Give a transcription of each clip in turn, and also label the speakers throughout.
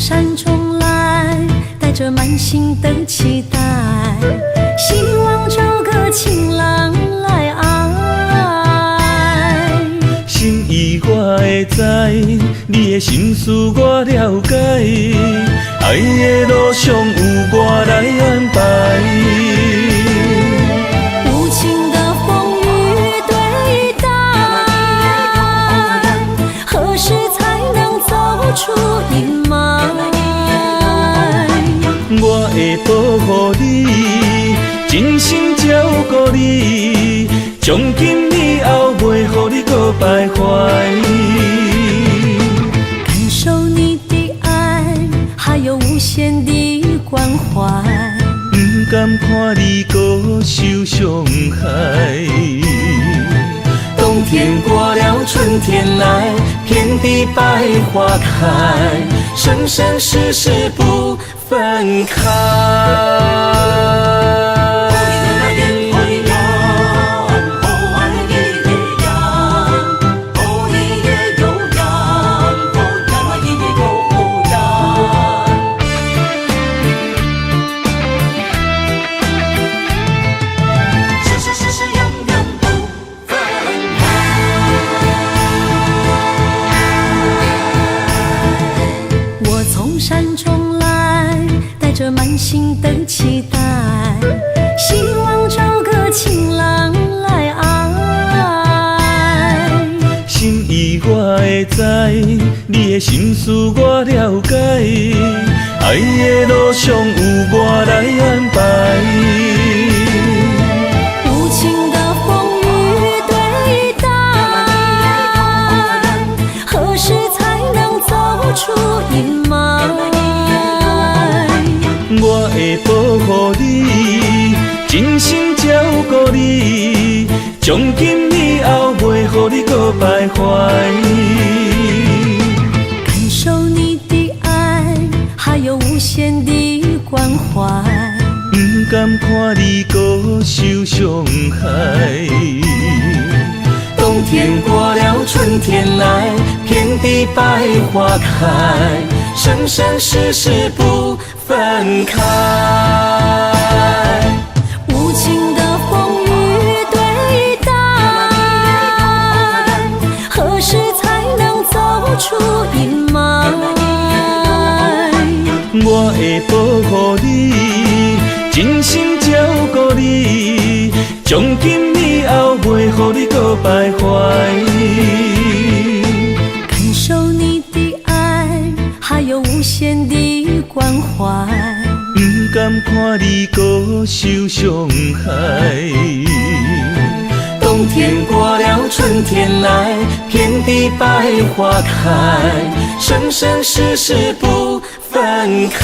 Speaker 1: 山中来，带着满心的期待，希望找个情郎来爱。
Speaker 2: 心意我会知，你的心思我了解，爱的路上有我来安排。
Speaker 1: 无情的风雨对待，何时才能走出阴霾？
Speaker 2: 我会保护你，真心照顾你，从今以后袂予你搁徘徊。
Speaker 1: 感受你的爱，还有无限的关怀，
Speaker 2: 不甘看你搁受伤害。冬天过了，春天来，遍地百花开，生生世世不分开。
Speaker 1: 山中来，带着满心的期待，希望找个情郎来爱。
Speaker 2: 心意我会知，你的心思我了解，爱的路上有我来安排。
Speaker 1: 无情的风雨对待，何时才能走出阴霾？
Speaker 2: 我会保护你，真心照顾你，从今以后袂予你搁徘徊。
Speaker 1: 感受你的爱，还有无限的关怀，
Speaker 2: 不甘看你搁受伤害。冬天过了，春天来，遍地百花开，生生世世不分开。
Speaker 1: 无情的风雨对待，何时才能走出阴霾？
Speaker 2: 我会保护你，真心照顾你，从今以后袂予你搁徘徊。
Speaker 1: 感受你的爱，还有无限的关怀，
Speaker 2: 不甘看你搁受伤害。冬天过了，春天来，遍地百花开，生生世世不分开。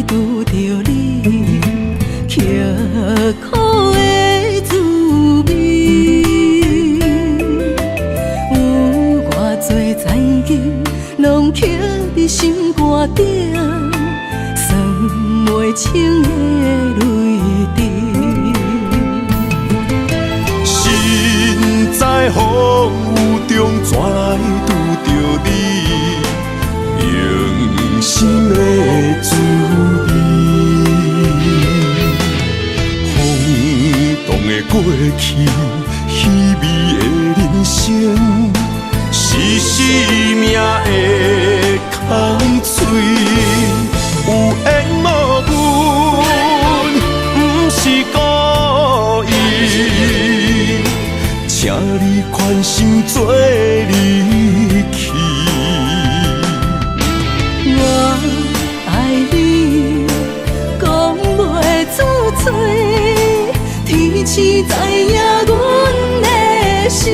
Speaker 1: 拄着你，刻苦的滋味，有偌多知己，拢刻伫心肝顶，算袂清的泪滴。
Speaker 3: 身在风雨中，怎来拄着你？用心的滋味，轰动的过去，稀微的人生，是生命的空嘴，有缘无分，不是故意，情请你宽心做离去。
Speaker 1: 我爱你，讲袂出嘴，天赐知影阮的心。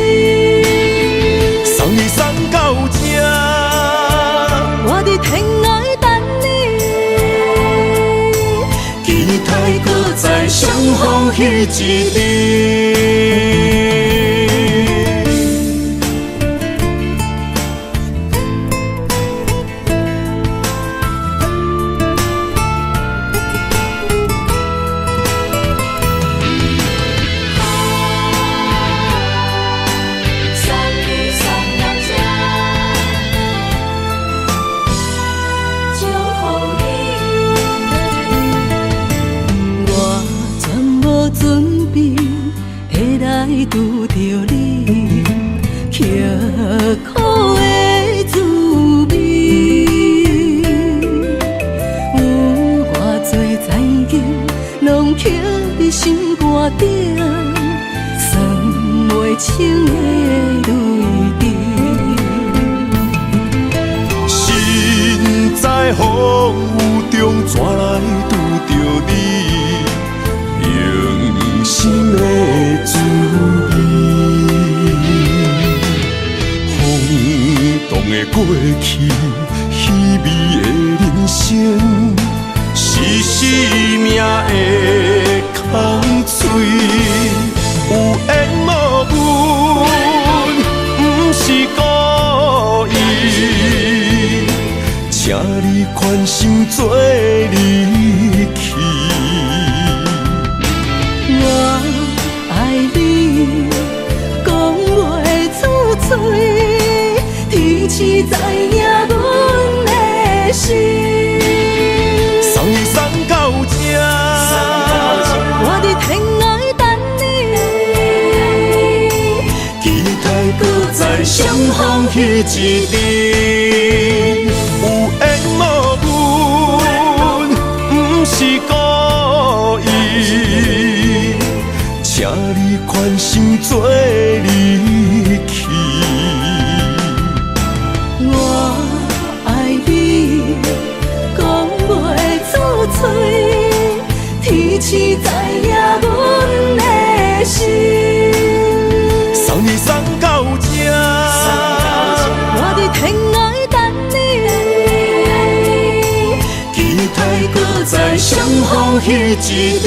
Speaker 3: 送你送到这，
Speaker 1: 我伫天涯等你，
Speaker 3: 期待搁再相逢彼一日。
Speaker 1: 拄着你，刻苦的滋味，有偌多残景，拢刻伫心肝顶，算袂清的泪滴。
Speaker 3: 心在风雨中，怎来拄着你？用心的滋味，风动的过去，稀微的人生，是生命的空嘴，有缘无分，不是故意，请你宽心做离去。
Speaker 1: 我爱你，讲袂出嘴，天赐知影阮的心。
Speaker 3: 送你送到这，
Speaker 1: 我伫天涯等你，
Speaker 3: 期待搁再相逢彼一日。有缘无分，不是故意，请你宽心做离去。
Speaker 1: 我爱你，讲袂出嘴，天赐知影阮的心。
Speaker 3: 送你送到这，
Speaker 1: 我伫天涯等你，
Speaker 3: 期待搁再相逢彼一日。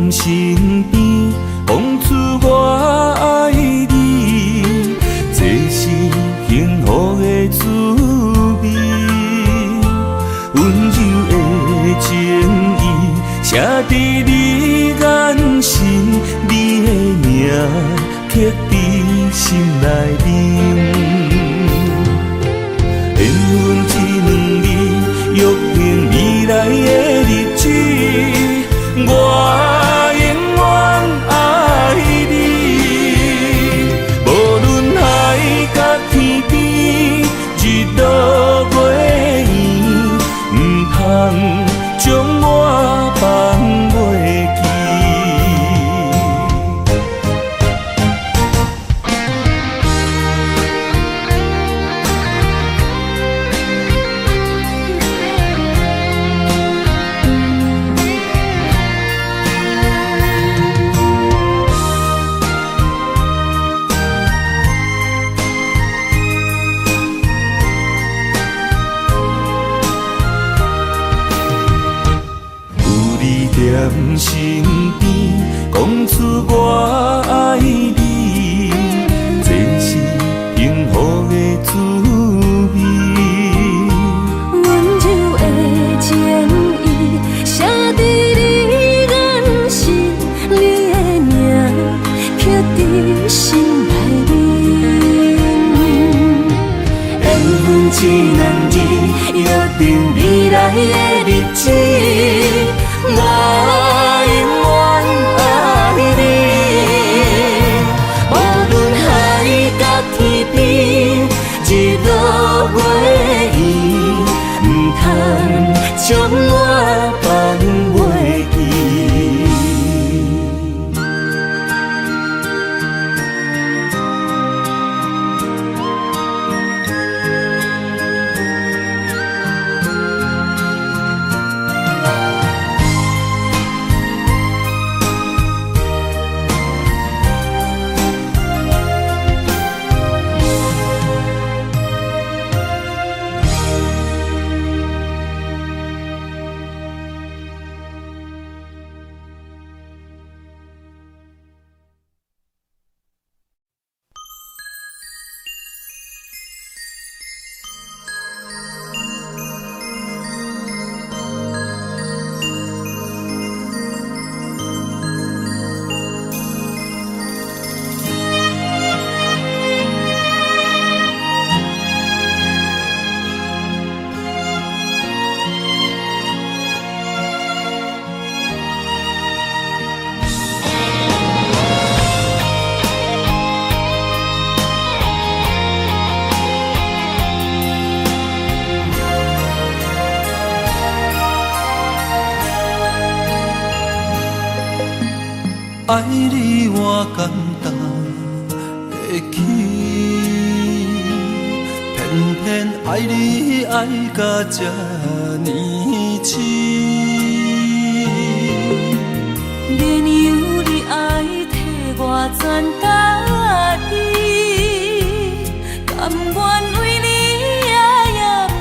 Speaker 3: 身边，讲出我爱你，这是幸福的滋味。
Speaker 2: 写伫你眼神，你的名刻伫心内面。缘分一两字，约定未来的日子，我永远爱你。无论海角天边，日落月圆，唔通将我放袂记。在身边，讲出我爱你，这是幸福的滋味。
Speaker 1: 温柔的情意，写伫你眼神，你的名刻伫心内面。缘分一两字，约定未来的日子。我永远爱你，无论海角天边，日落月圆，唔通将我放袂记。
Speaker 3: 爱你我简单会起，偏偏爱你爱到这呢深。
Speaker 1: 免由你爱替我全家己，甘愿为你夜夜变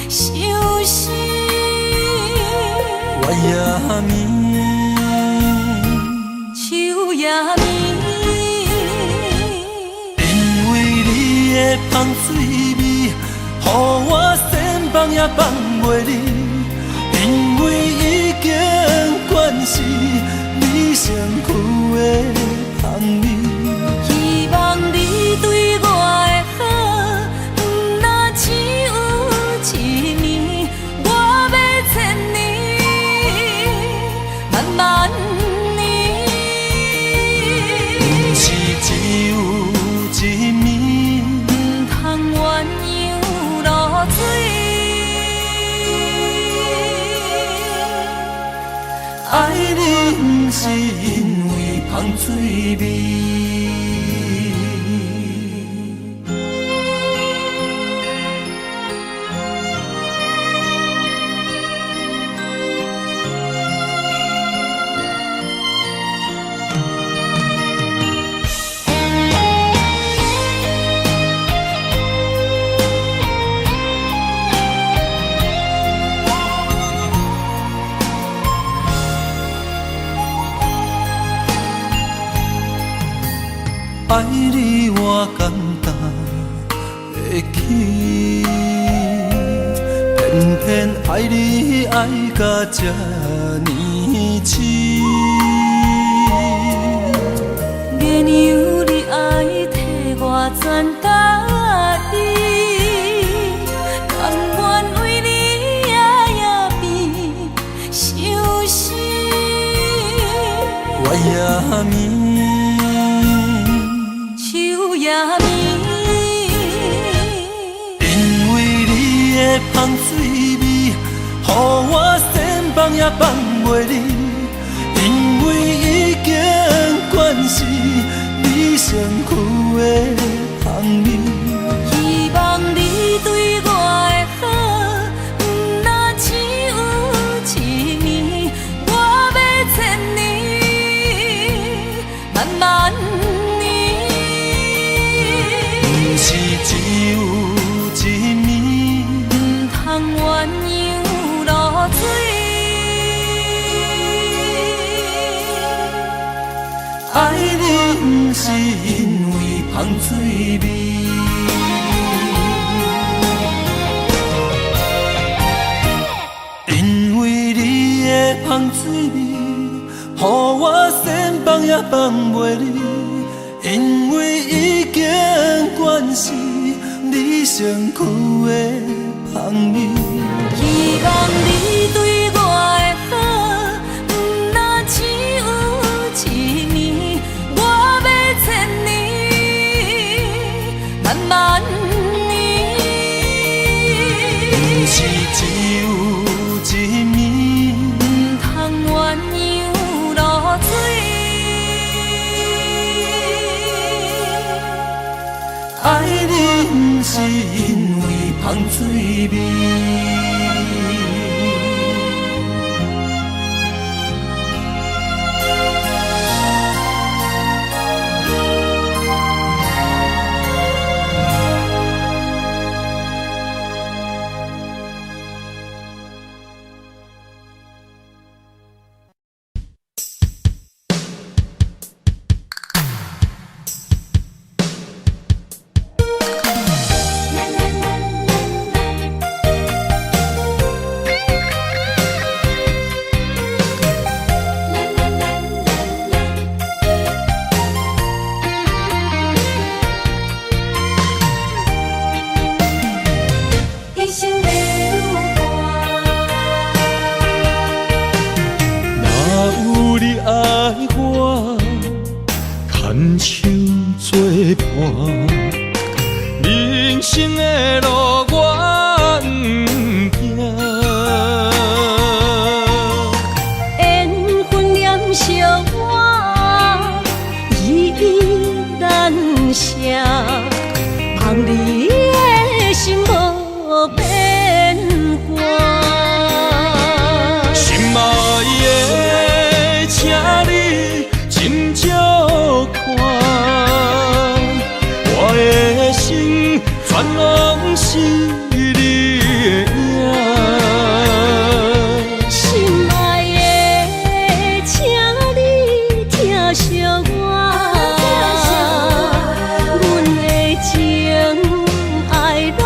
Speaker 1: 伤心。
Speaker 3: 我也眠。
Speaker 1: 夜暝，
Speaker 3: 因为你的香水味，予我先放也放袂离。因为已经惯是你身躯的香味，
Speaker 1: 希望你对我的好，不若只有一年，我要千年，慢慢。
Speaker 3: 只有一暝，
Speaker 1: 唔通鸳鸯落水。
Speaker 3: 爱你不是因为香水味。爱你我简单会起，偏免爱你爱到这呢深。
Speaker 1: 原由你爱替我全答应，甘愿为你夜变伤心。
Speaker 3: 我也眠，
Speaker 1: 手也眠，
Speaker 3: 因为你的香水味，予我先放也放袂离。因为已经惯是你身躯的香味，
Speaker 1: 希望你对我的好，不那只有一年，我要千年，慢慢年。
Speaker 3: 不是只有一年，
Speaker 1: 不通鸳鸯落水。
Speaker 3: 爱你不是因为香水味，因为你的香水味，予我先放也放袂离。因为已经惯是你身躯的香味，
Speaker 1: 希望你对我的好，不那只有一年，我要千年，慢慢年。
Speaker 3: 不是只有一年，
Speaker 1: 不通鸳鸯落水。
Speaker 3: 爱你不是因为香水味。牵手作伴，人生的路我不行。
Speaker 1: 缘分念相我，依依难舍，望你的心无变卦。
Speaker 3: 心爱的，请你斟酌看，我的心全拢是你的影。
Speaker 1: 心爱的，请你疼惜我，阮的情爱拢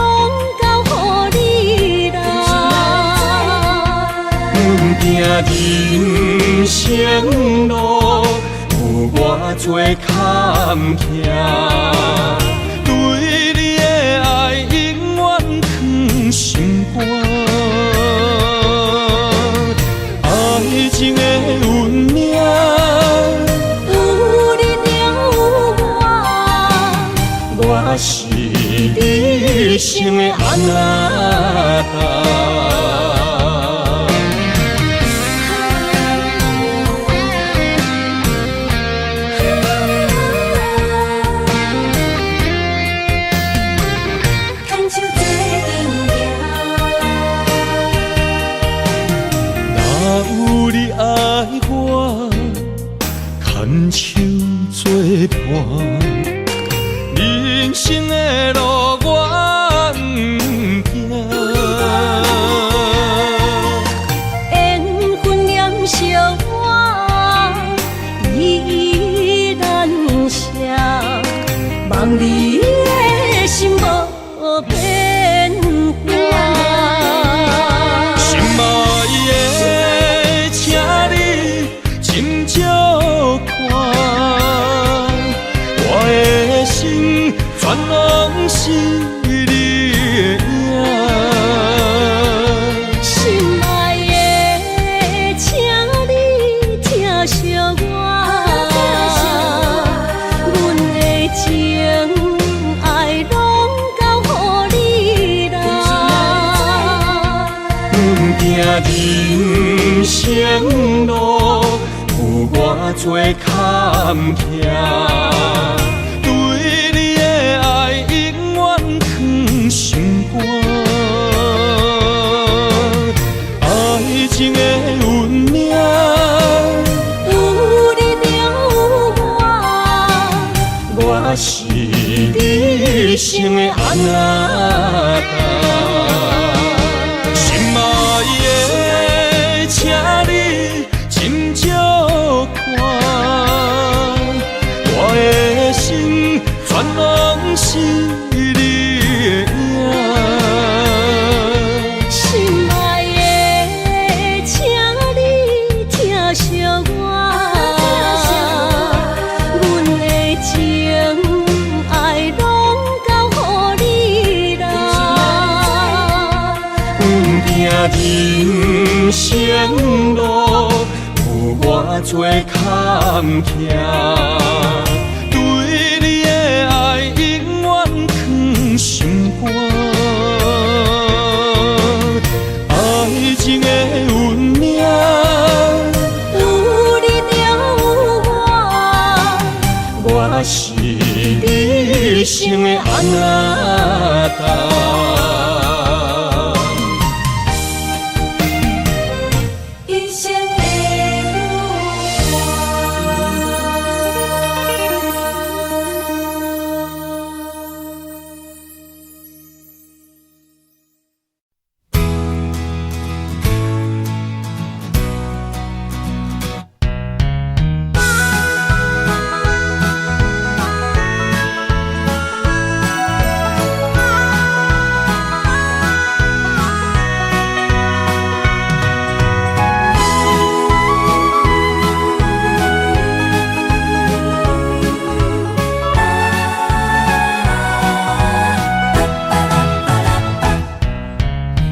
Speaker 1: 交予你啦。
Speaker 3: 阮行人生路，有偌多坎坷，对你的爱永远藏心肝。爱情的运命，
Speaker 1: 有你有我，
Speaker 3: 我是你生的安那。牵手作伴，人生的路我不行。是你的影。
Speaker 1: 心爱的，请你疼惜我，阮的情爱拢交乎你啦。
Speaker 3: 人生路有偌多坎坷，对你的爱永远藏心肝。爱情的运命，
Speaker 1: 有你就有我，
Speaker 3: 我是你生的阿仔。心爱的，请你斟酌看，我的心全拢是你的影。
Speaker 1: 心爱的，请你疼惜我，阮的情爱拢交乎你啦。
Speaker 3: 人生路有偌多坎坷，对你的爱永远藏心肝。爱情的运命，
Speaker 1: 有你就有我，
Speaker 3: 我是你生的阿仔。
Speaker 1: 一生的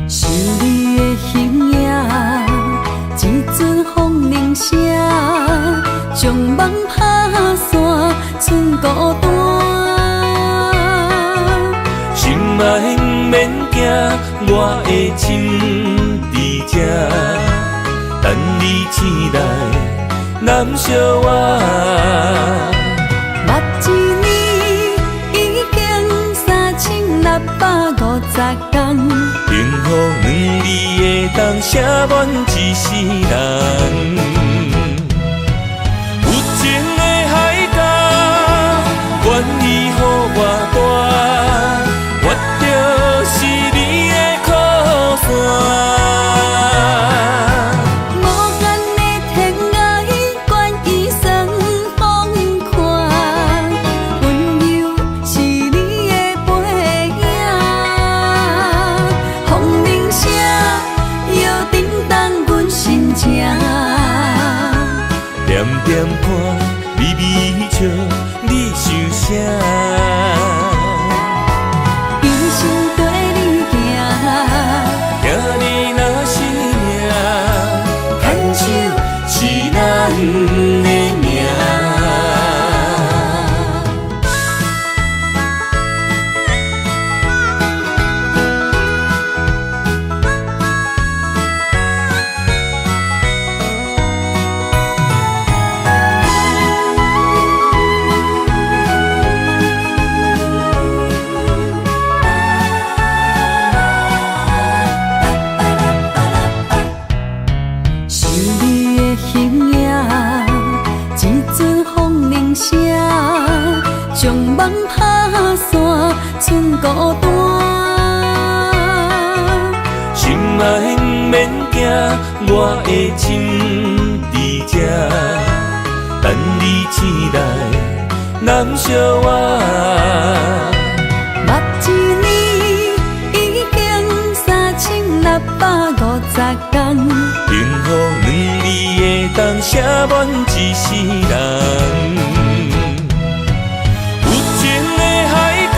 Speaker 1: 想你的形影，一阵风铃声，将梦拍散，剩孤单。
Speaker 2: 心爱不免惊，我的心伫这，等你醒来，难相我。
Speaker 1: 目一年已经3650天，
Speaker 2: 幸福两字的当写满一世人。有情的海角，愿意予我大，我就是你的靠山。
Speaker 1: 无间的天涯，愿意算风看，温柔是你的背影。风铃声摇叮当阮心情，
Speaker 2: 点点看，微微笑，你想啥？
Speaker 1: 一生跟你行，
Speaker 2: 行你若是命，
Speaker 1: 牵手
Speaker 2: 是咱的命。
Speaker 1: 想你的形影，一阵风铃声，将梦拍散，剩孤单。
Speaker 2: 心爱不免惊，我的心伫这，等你醒来，难相我。
Speaker 1: 目一年已经3650天，
Speaker 2: 幸福两字的当写满一世人。有情的海角，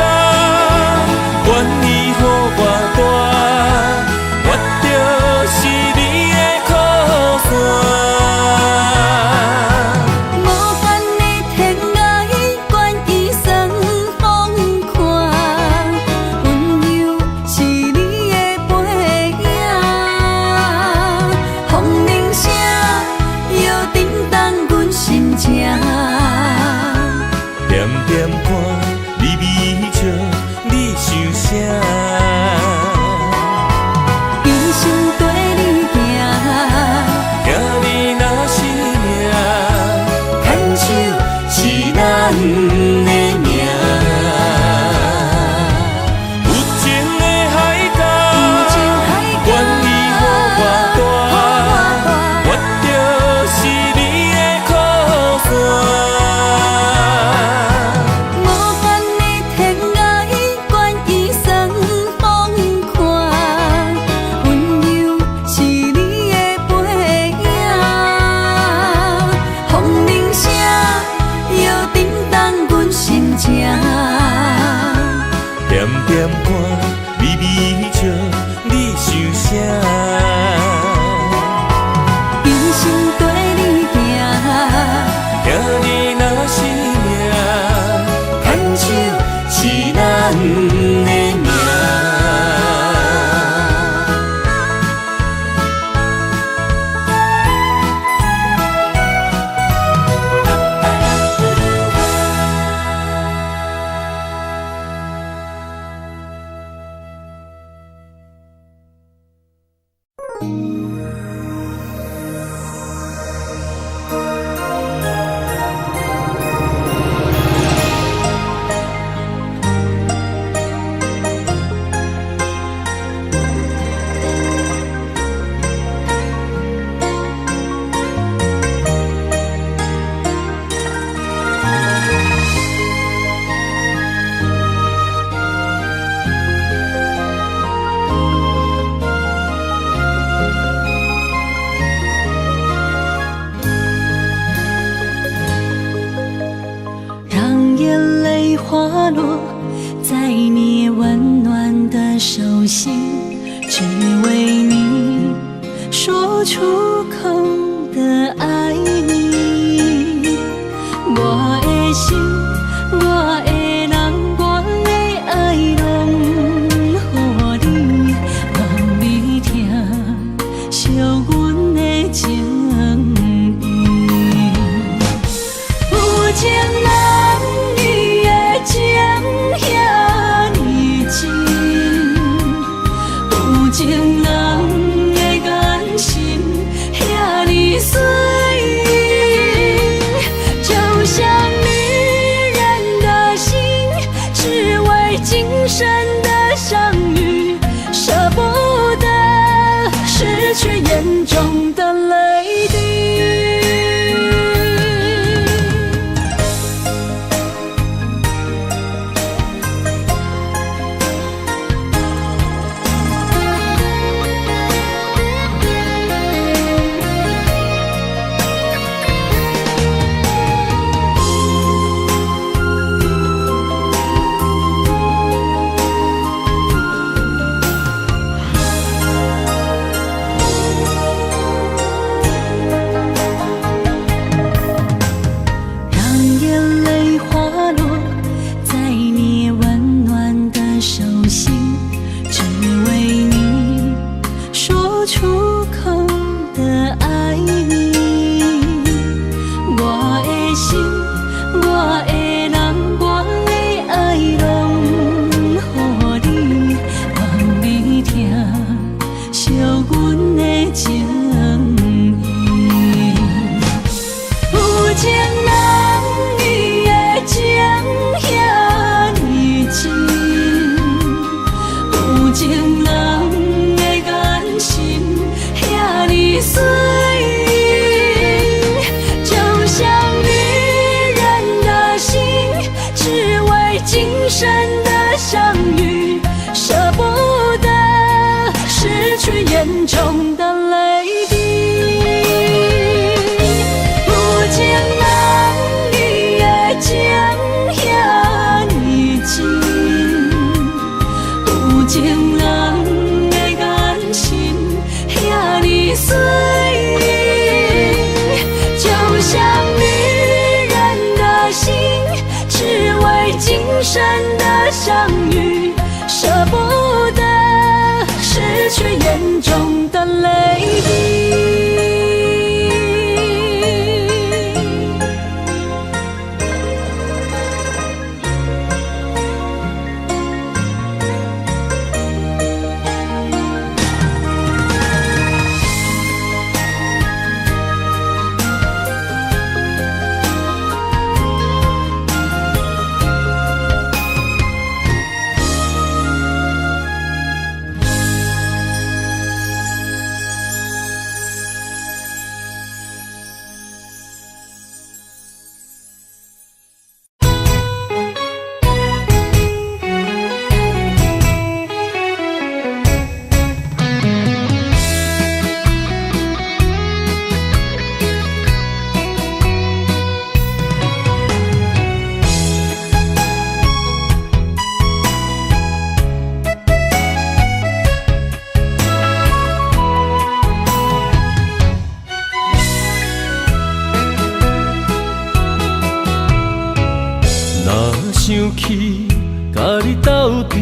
Speaker 1: 心，只为你说出口的爱你。我的心，我的人，我的爱拢予你，望你听惜阮的情意。有情人你的情遐尼真，有情人的眼神遐尼水，就像女人的心，只为今生的相遇，舍不得失去眼中的泪滴。眼中的泪滴，有情人你的情遐尼真，有情人的眼神遐尼水，就像女人的心，只为今生的相遇，舍不得失去眼中的泪滴。
Speaker 3: 想起甲你斗阵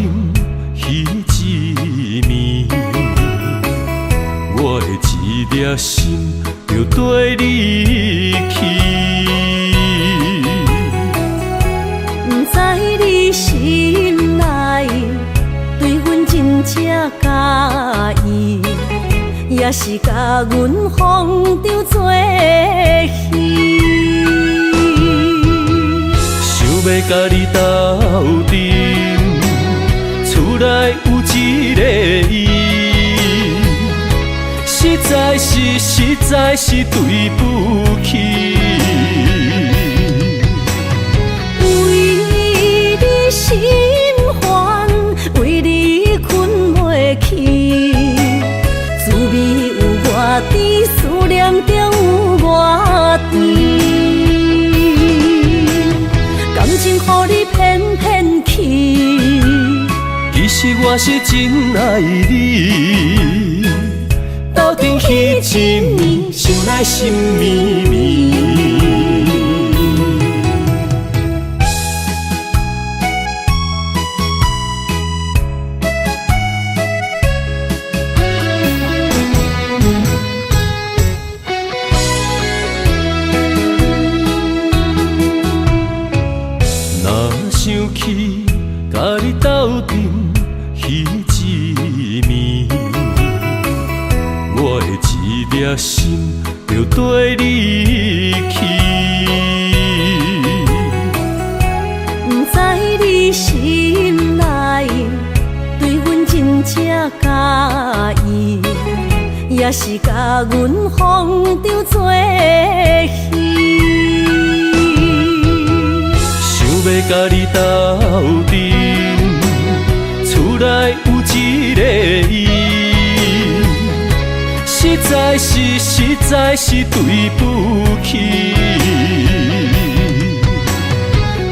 Speaker 3: 彼一暝，我的一粒心就跟你去。
Speaker 1: 不知你心内对阮真正介意，也是甲阮风中做戏。
Speaker 3: 要甲你斗阵，厝内有一个伊，实在是对不起。
Speaker 1: 为你心烦，为你困袂去，滋味有外甜，思念就有外甜。感情予你骗去，
Speaker 3: 其实我
Speaker 2: 我是真爱你，斗阵彼一暝，想来心绵绵。若想起甲你斗阵彼一暝，我的一粒心就跟你去。
Speaker 1: 不知你心内对阮真正介意，也是甲阮放着做戏。
Speaker 2: 想要甲你斗阵，厝内有一个伊，实在是对不起。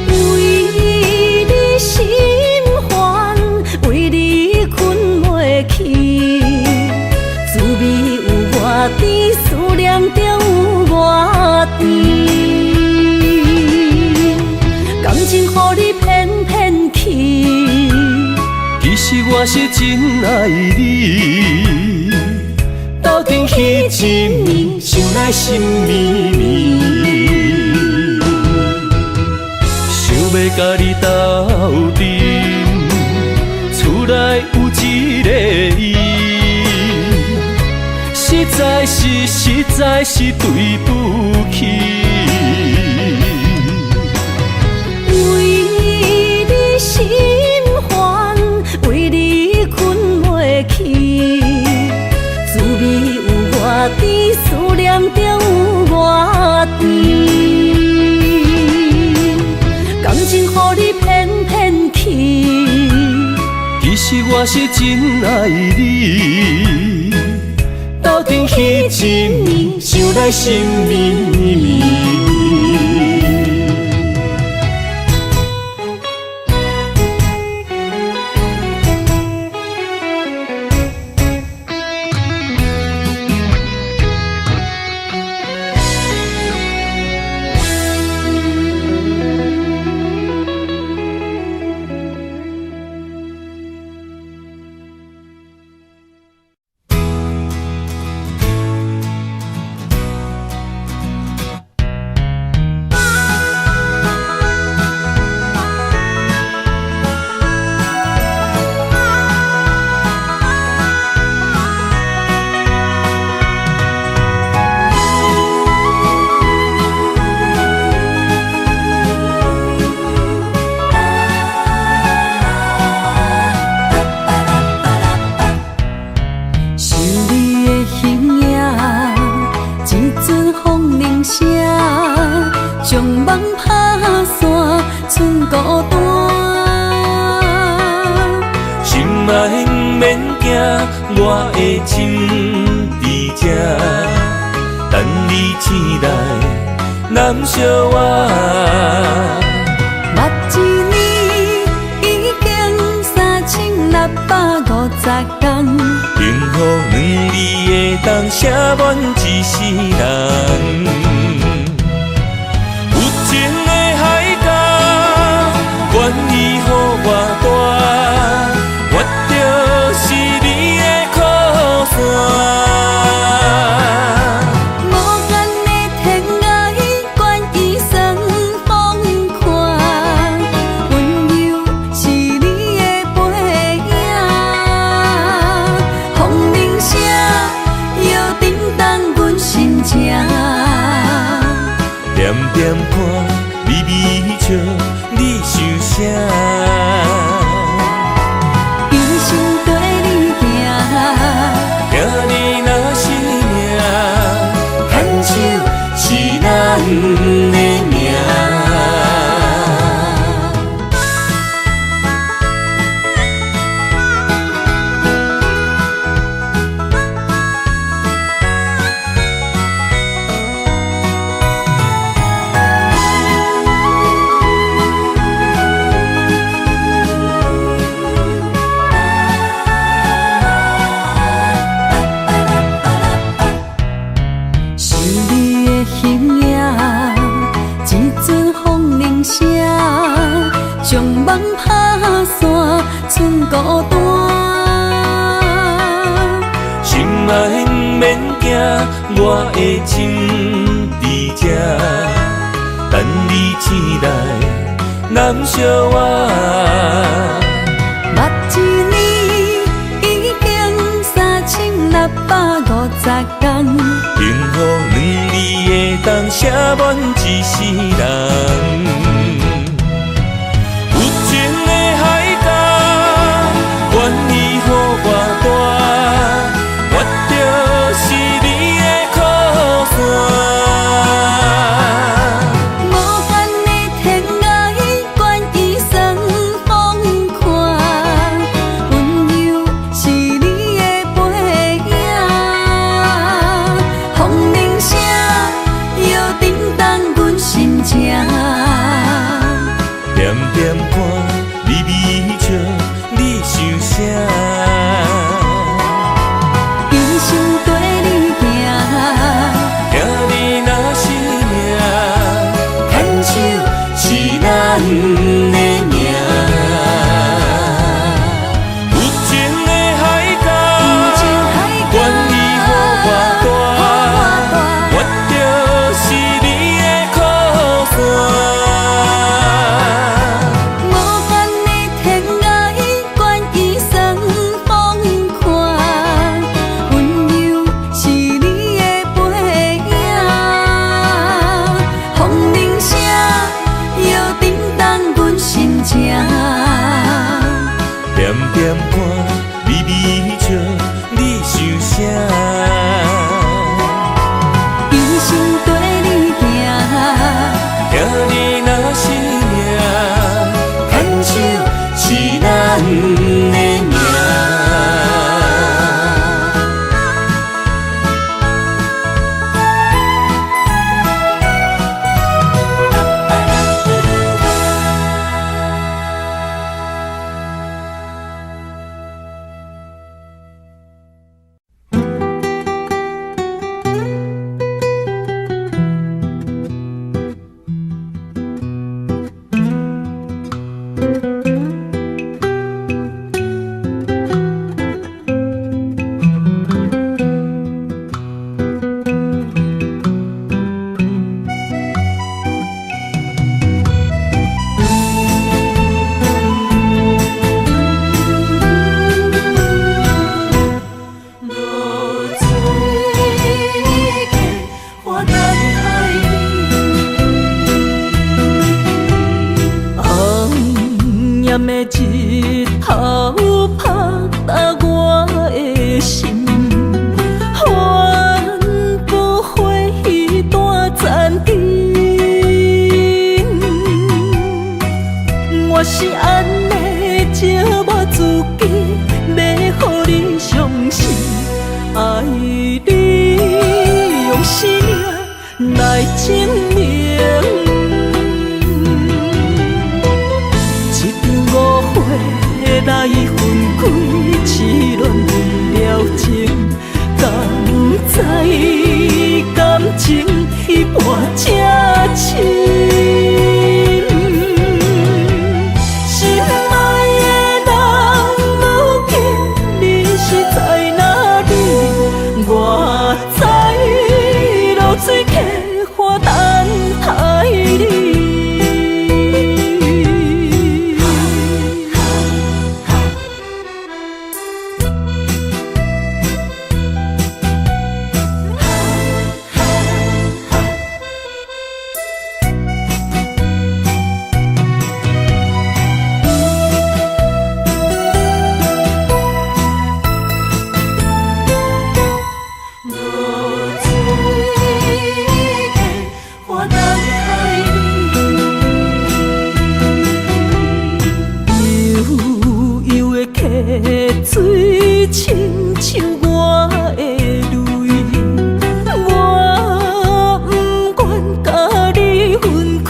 Speaker 1: 为你心烦，为你困袂去，滋味有偌甜，思念就有偌甜。感情予你骗骗去，
Speaker 2: 其实我是真爱你，斗阵彼一暝，想来心绵绵。想要甲你斗阵，厝内有一个伊，实在是对不起。
Speaker 1: 为你心烦，为你困袂去，滋味有偌甜，思念就有偌甜。感情予你骗骗去，
Speaker 2: 其实我是真爱你，斗阵彼一暝，想来心绵绵。我的心伫这，等你醒来难相我。
Speaker 1: 目一年已经3650天，
Speaker 2: 幸福两字的当写满一世人。有情的海角，愿意予我大，我就是你的靠山。点点看，微微笑，你想啥？
Speaker 1: 一生跟你行，
Speaker 2: 行你若是命，牵手是咱的命。
Speaker 1: 剩孤单。
Speaker 2: 心爱免惊，我的情伫这，等你醒来难相我。
Speaker 1: 目一年已经3650天，
Speaker 2: 幸福两字会当写满一世人。有情的海角，愿意予我大，我就是你的靠山。
Speaker 1: 无限的天涯，愿意算风看，温柔是你的背影，风铃声摇叮当阮心情。
Speaker 2: 点点看，微微笑，你想啥？
Speaker 1: 一生跟你行，
Speaker 2: 听你若是命，
Speaker 1: 牵手是咱的命。
Speaker 2: 有情的海角，愿意予我大，我就是你的靠山。
Speaker 1: 无限的天涯，愿意算风看，温柔是你的背影，风铃声摇叮当阮心情。
Speaker 2: 点点看，微微笑，你想啥？
Speaker 1: 一生跟你行，
Speaker 2: 听你若是命，
Speaker 1: 牵手是咱的命。暗的日头拍打我的心，帆布花彼段残灯。我是安尼寂寞自己，要予你相信，爱你用生命来证明。来分开，痴恋为了情，敢知感情一半才深。心爱的人，如今你是在哪里？我在露水客花等待你。水亲像我的泪，我不愿甲你分开。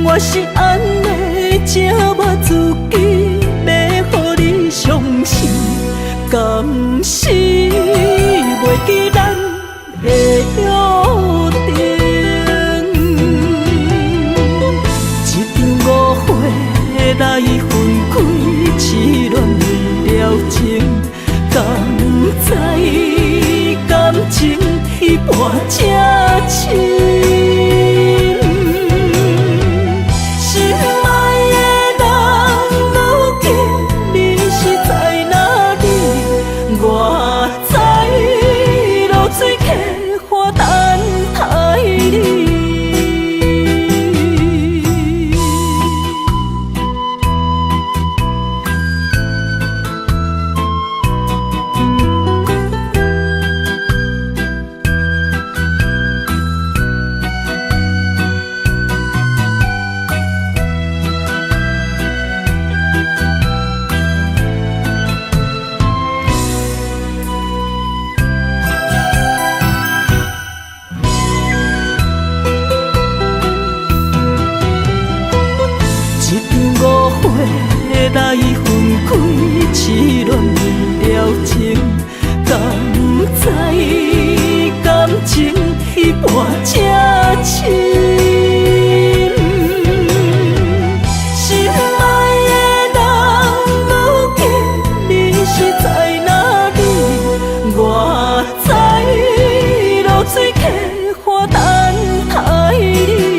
Speaker 1: 我是安尼寂寞自己，要予你相信，敢是袂记咱的约定。一场伴这深。心爱的人，如今你是在哪里？我在落水溪花等待你。来分开，痴恋了情，敢知感情已伴这深？心爱的人，如今你是在哪里？我在落水溪花等待你。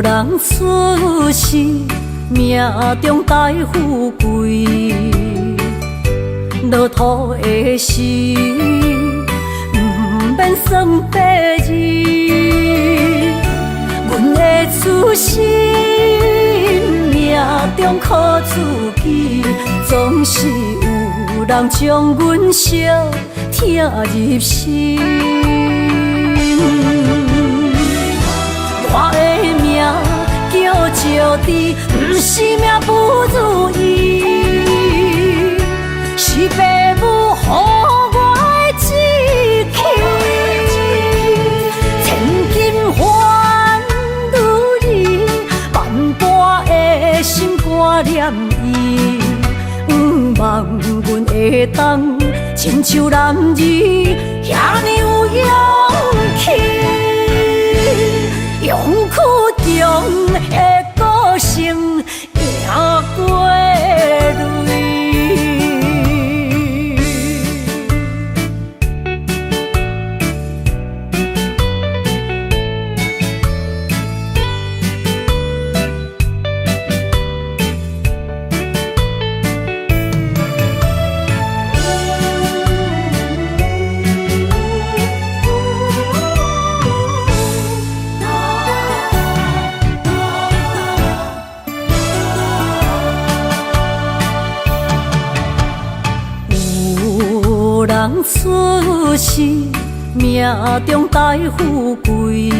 Speaker 1: 人出世，命中带富贵，落土的时，不免算白字。阮的出身，命中靠自己，总是有人将阮惜疼入心。我的命叫石滴，不是命不如意，是父母予我的志气。千金换如意，万般的心挂念伊，望阮会当亲像男儿遐尼有勇气。勇苦中的个性，赢过泪。人出世，命中带富贵，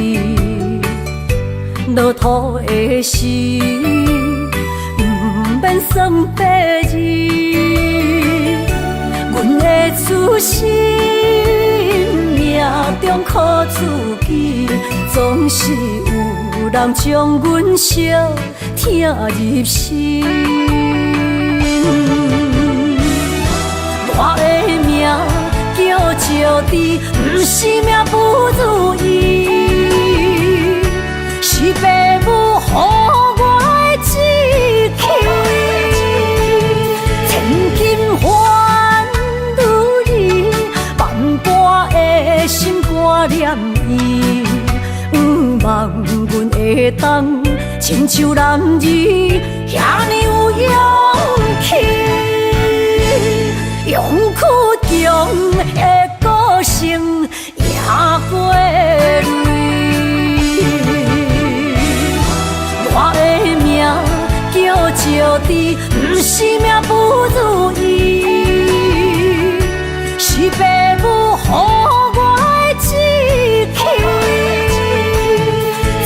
Speaker 1: 落土的时，不免算白字。阮的出身，命中靠自己，总是有人将阮惜疼入心。我的命叫石滴，不是命不如意，是父母予我的志气。千金换如意，万般的心挂念伊，望阮会当亲像男儿遐尼有勇气。勇苦中的个性，赢过泪。父母予我的志气，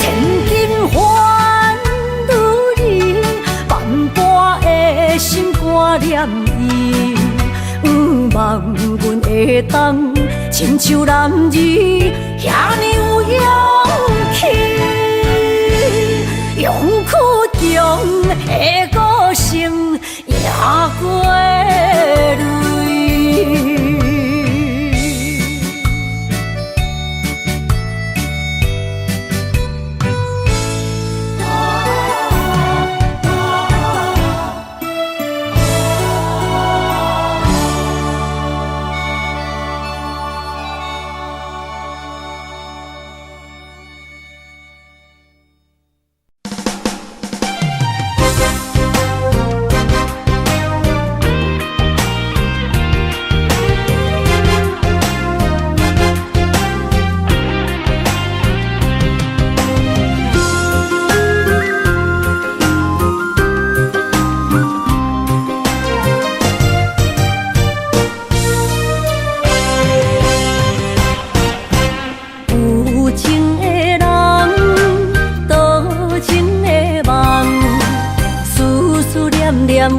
Speaker 1: 千金换女人，万般的心肝念伊，望阮会当亲像男儿遐尼有勇气，勇屈强的个性也过泪。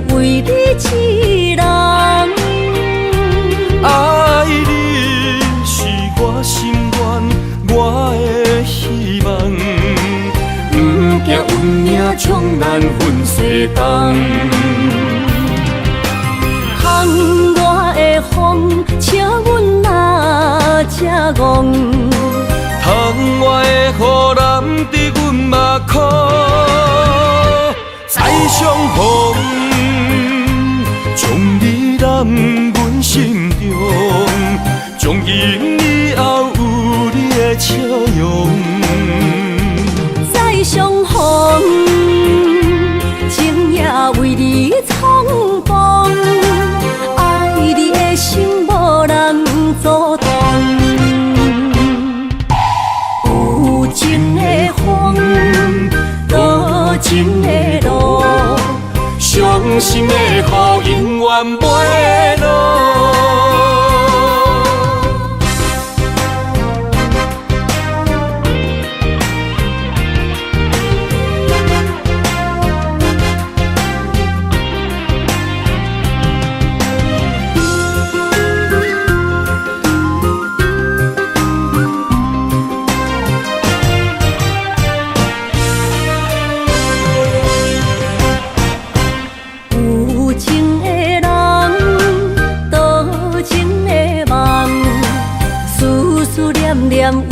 Speaker 1: 为你痴人，
Speaker 3: 爱你是我心愿，我的希望。
Speaker 1: 不惊运命冲咱分世东，窗外的风笑阮哪只戆，
Speaker 3: 窗外的雨淋伫阮目眶，再相逢。将你揽阮心中，从今以后有你的笑容。
Speaker 1: 再相逢，情也为你冲动，爱你的心无人阻挡。有情的风，多情的路。伤心的雨永远袂落。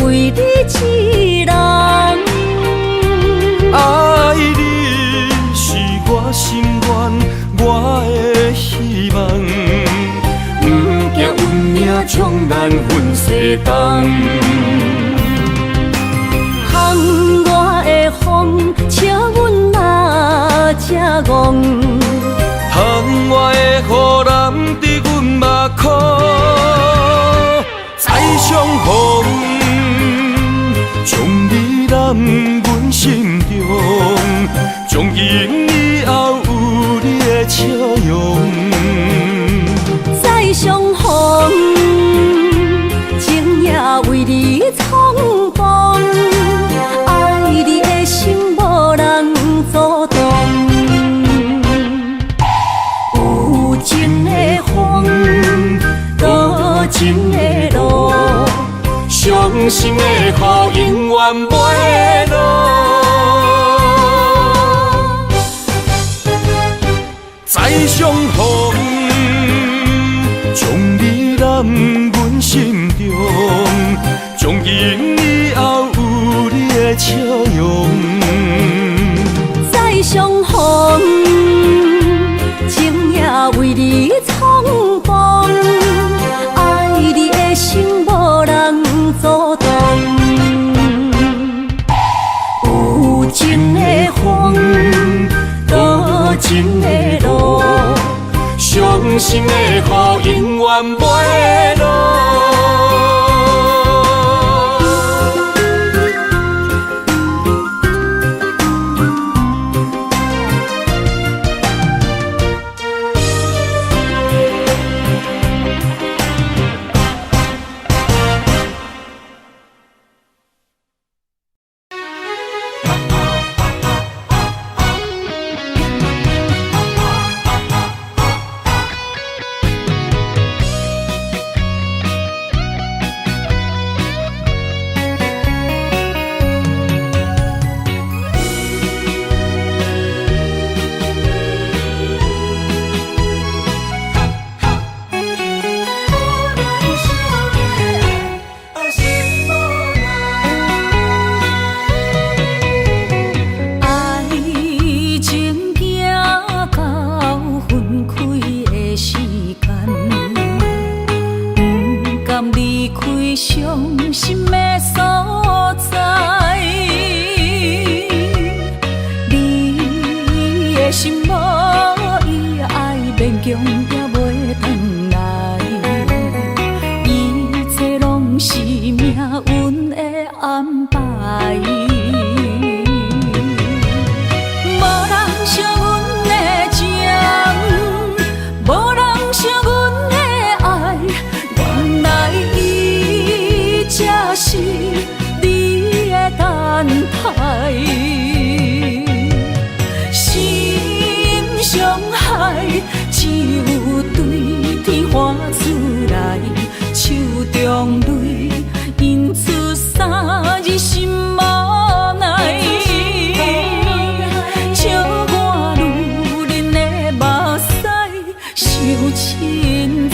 Speaker 1: 为你痴人，
Speaker 3: 爱你是我心愿，我的希望。
Speaker 1: 不惊运命冲咱分世东，窗外的风笑阮哪只戆，
Speaker 3: 窗外的雨淋伫阮目眶，再相逢。将你揽阮心中，从今以后有你的笑容。
Speaker 1: 再相逢，情也为你冲动，爱你的心无人阻挡。有情的风，多情的路。伤心的雨永远袂落，
Speaker 3: 再相逢，将你揽阮心中，从今以后有你的笑容。
Speaker 1: 再相逢，情也为你冲动，爱你的心无人阻挡。有情的风，多情的路，伤心的雨永远袂落。花出来，手中泪引出三字心无奈。笑我女人的目屎伤凊彩。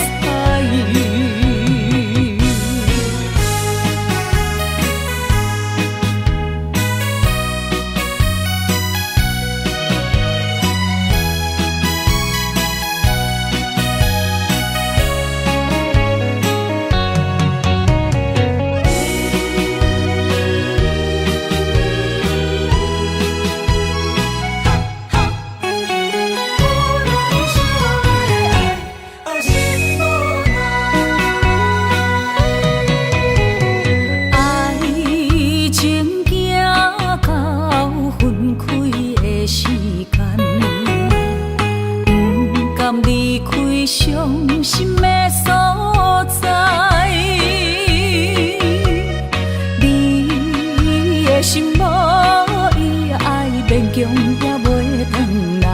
Speaker 1: 伤心的所在，你的心无伊爱勉强也袂转来，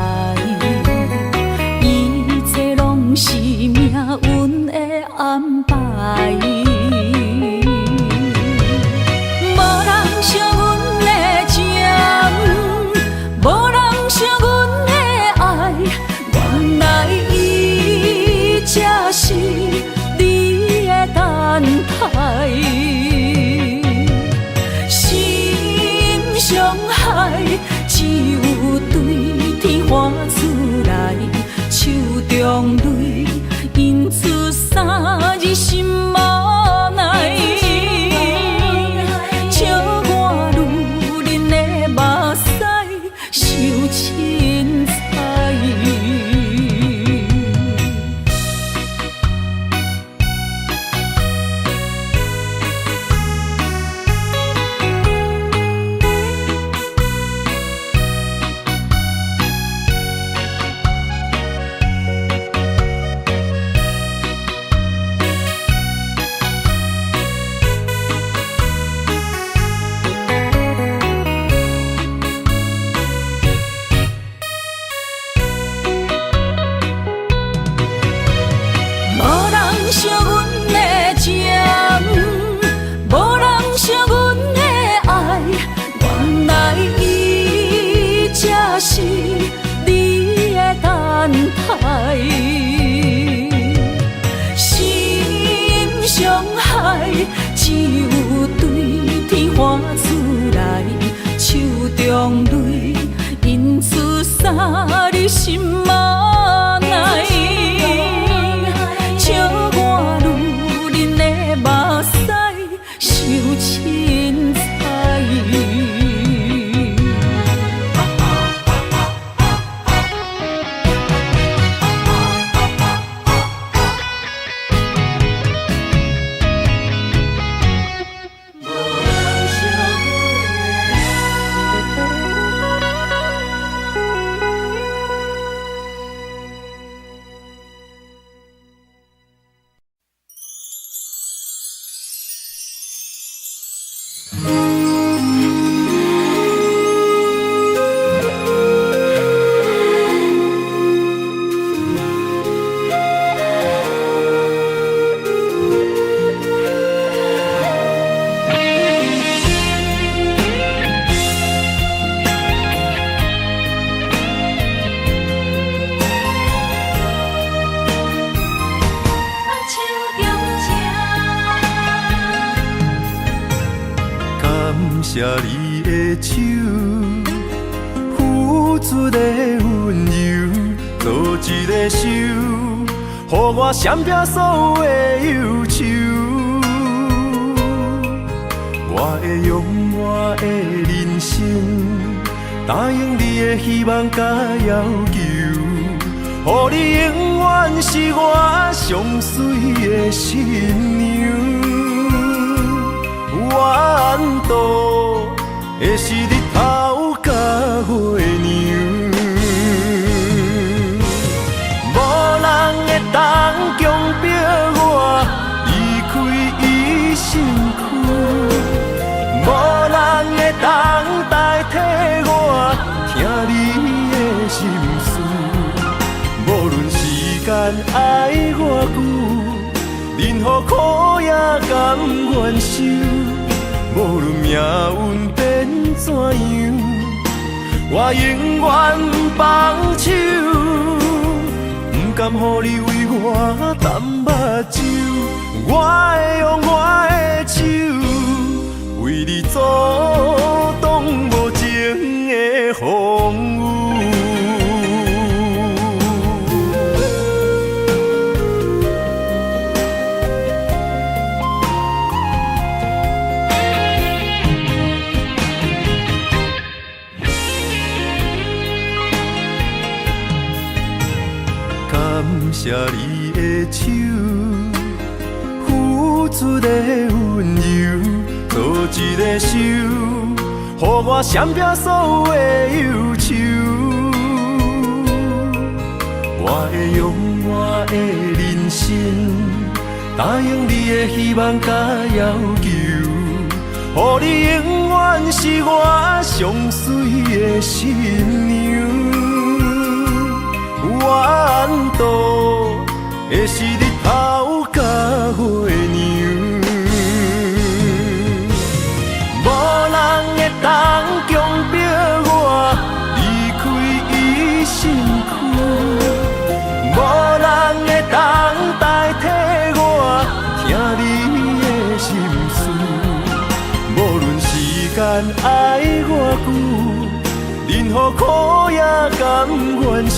Speaker 1: 一切拢是命运的安排。无人惜阮的情，无人惜阮的爱，原来才是你的等待，心伤害只有对天花出来，手中泪引出三字心无奈，笑我女人的目屎伤凊彩。惜阮的情，无人惜阮的爱，原来伊才是你的等待，心伤害只有对天花出来，手中泪引出三字心无奈。笑我女人的目屎伤凊彩。
Speaker 3: 谢你的手，付出的温柔，做一个手，予我闪避所有的忧愁。我会用我的人生，答应你的希望甲要求，予你永远是我上水的新娘。缘途会是日头甲月亮，无人会当强迫我离开伊身躯，无人会当代替我听你的心事，无论时间爱我久。苦也甘愿受。无论命运变怎样，我永远放手，不甘予你为我淡目睭。我会用我的手，为你阻挡无情的风雨。感谢你的手，付出的温柔，做一个手，予我闪避所有的忧愁。我会用我的人生，答应你的希望甲要求，予你永远是我上水的新娘。缘途会是日头甲月亮，无人会当强迫我离开伊身躯，无人会当代替我听你的心事。无论时间爱我久，任何苦也甘愿受。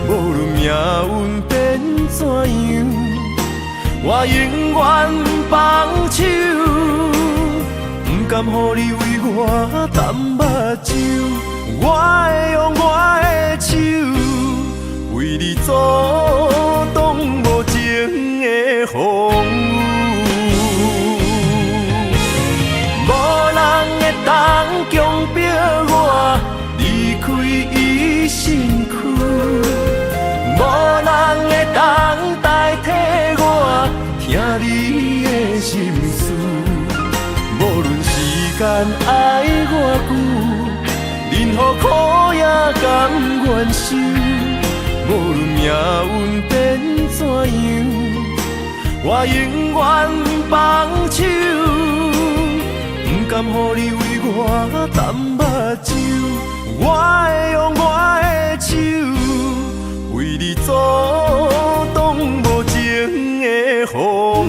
Speaker 3: 无论命运变怎样，我永远放手，不甘予你为我淡目睭。我会用我的手，为你阻挡无情的风雨。无人会当强迫我离开伊身躯，无人会当代替我听你的心事。无论时间爱我久，任何苦也甘愿受。无论命运变怎样，我永远放手，不甘予你为我淡目睭。我会用我的手，为你阻挡无情的风雨。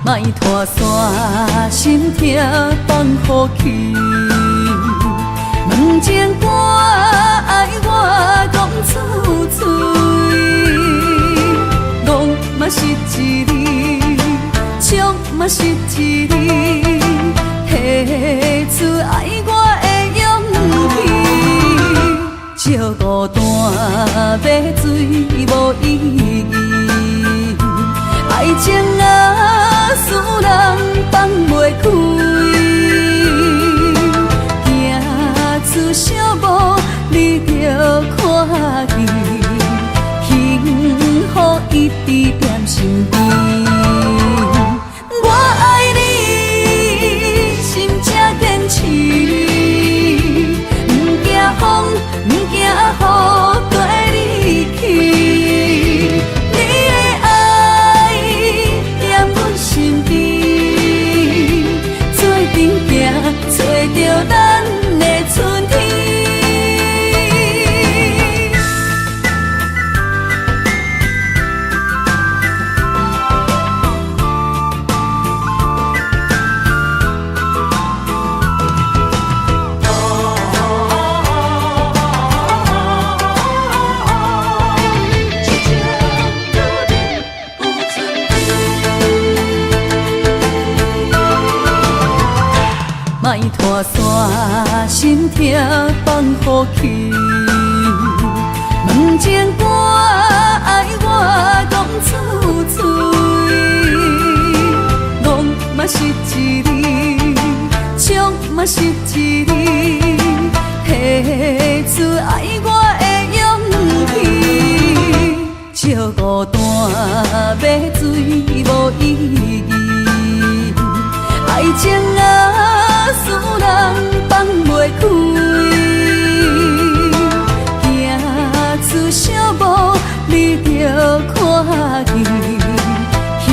Speaker 1: 莫拖山，心痛放乎去。问情歌爱我讲出嘴，戆嘛是一字，唱嘛是一字，提出爱我的勇气。照孤单要水无意义，爱情啊，使人放袂开，行出小步你着看见。莫拖山心痛放予去，问情歌爱我讲出嘴，戆嘛是一字，唱嘛是一字，提出爱我的勇气，笑孤单要水无意义。爱情啊，使人放袂开，行出小步，你着看见，幸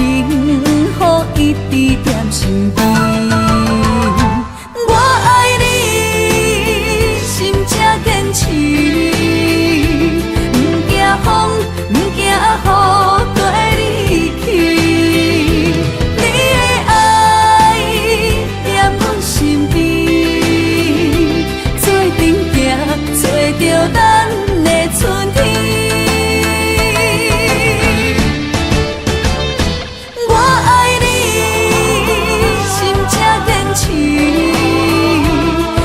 Speaker 1: 福一直踮身边。我爱你，心才坚持，不惊风，不惊雨跟你去。找着咱的春天，我爱你，心才坚持，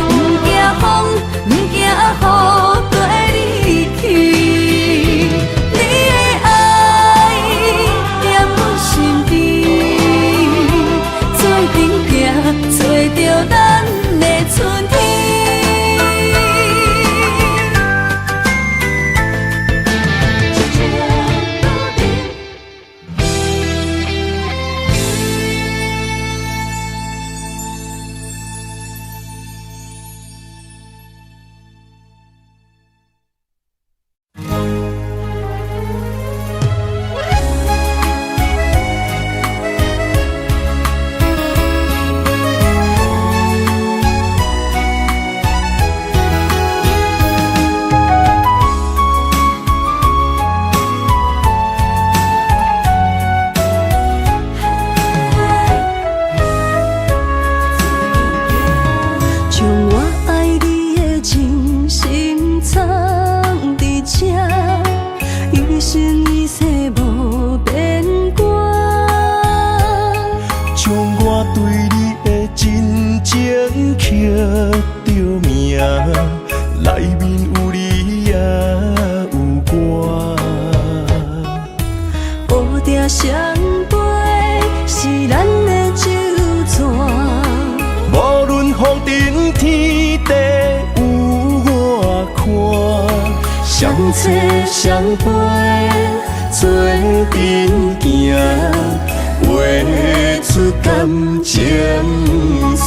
Speaker 1: 不惊风，不惊雨跟你去。你的爱踮阮身边，做阵行，找着咱的春天。相陪做阵行，画出感情线。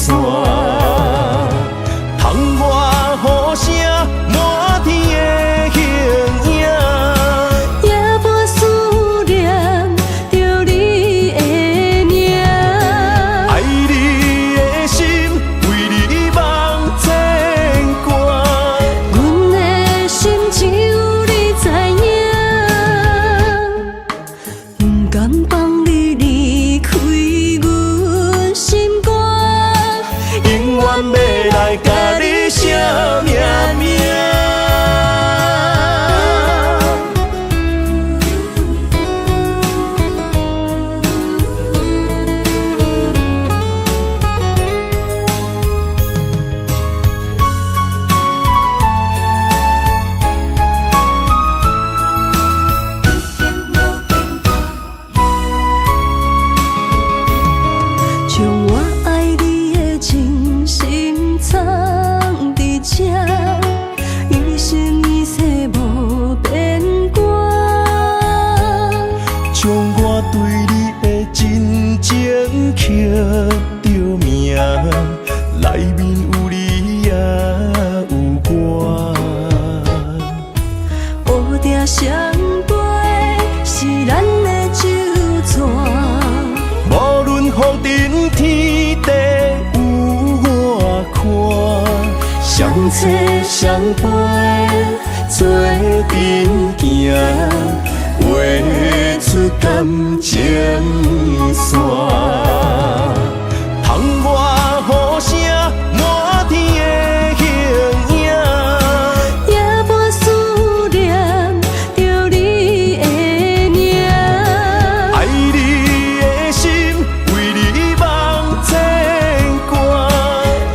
Speaker 1: 窗外雨声满天的形影，
Speaker 4: 夜半思念着你的名。
Speaker 3: 爱你的心为你梦牵挂，
Speaker 4: 阮的心只有你知影。不甘放你离开阮心肝，
Speaker 3: 永远要来甲你写命名。
Speaker 4: 将我爱你的真心藏伫这，一生一世无变卦。
Speaker 3: 将我对你的真情刻着名，内面有你也有我。
Speaker 4: 乌蝶相陪是咱的酒泉，
Speaker 3: 无论风尘天地有我看，相切相陪做阵行，画出感情线。窗外雨声满天的形影，
Speaker 4: 夜半思念着你的名。
Speaker 3: 爱你的心为你梦牵挂，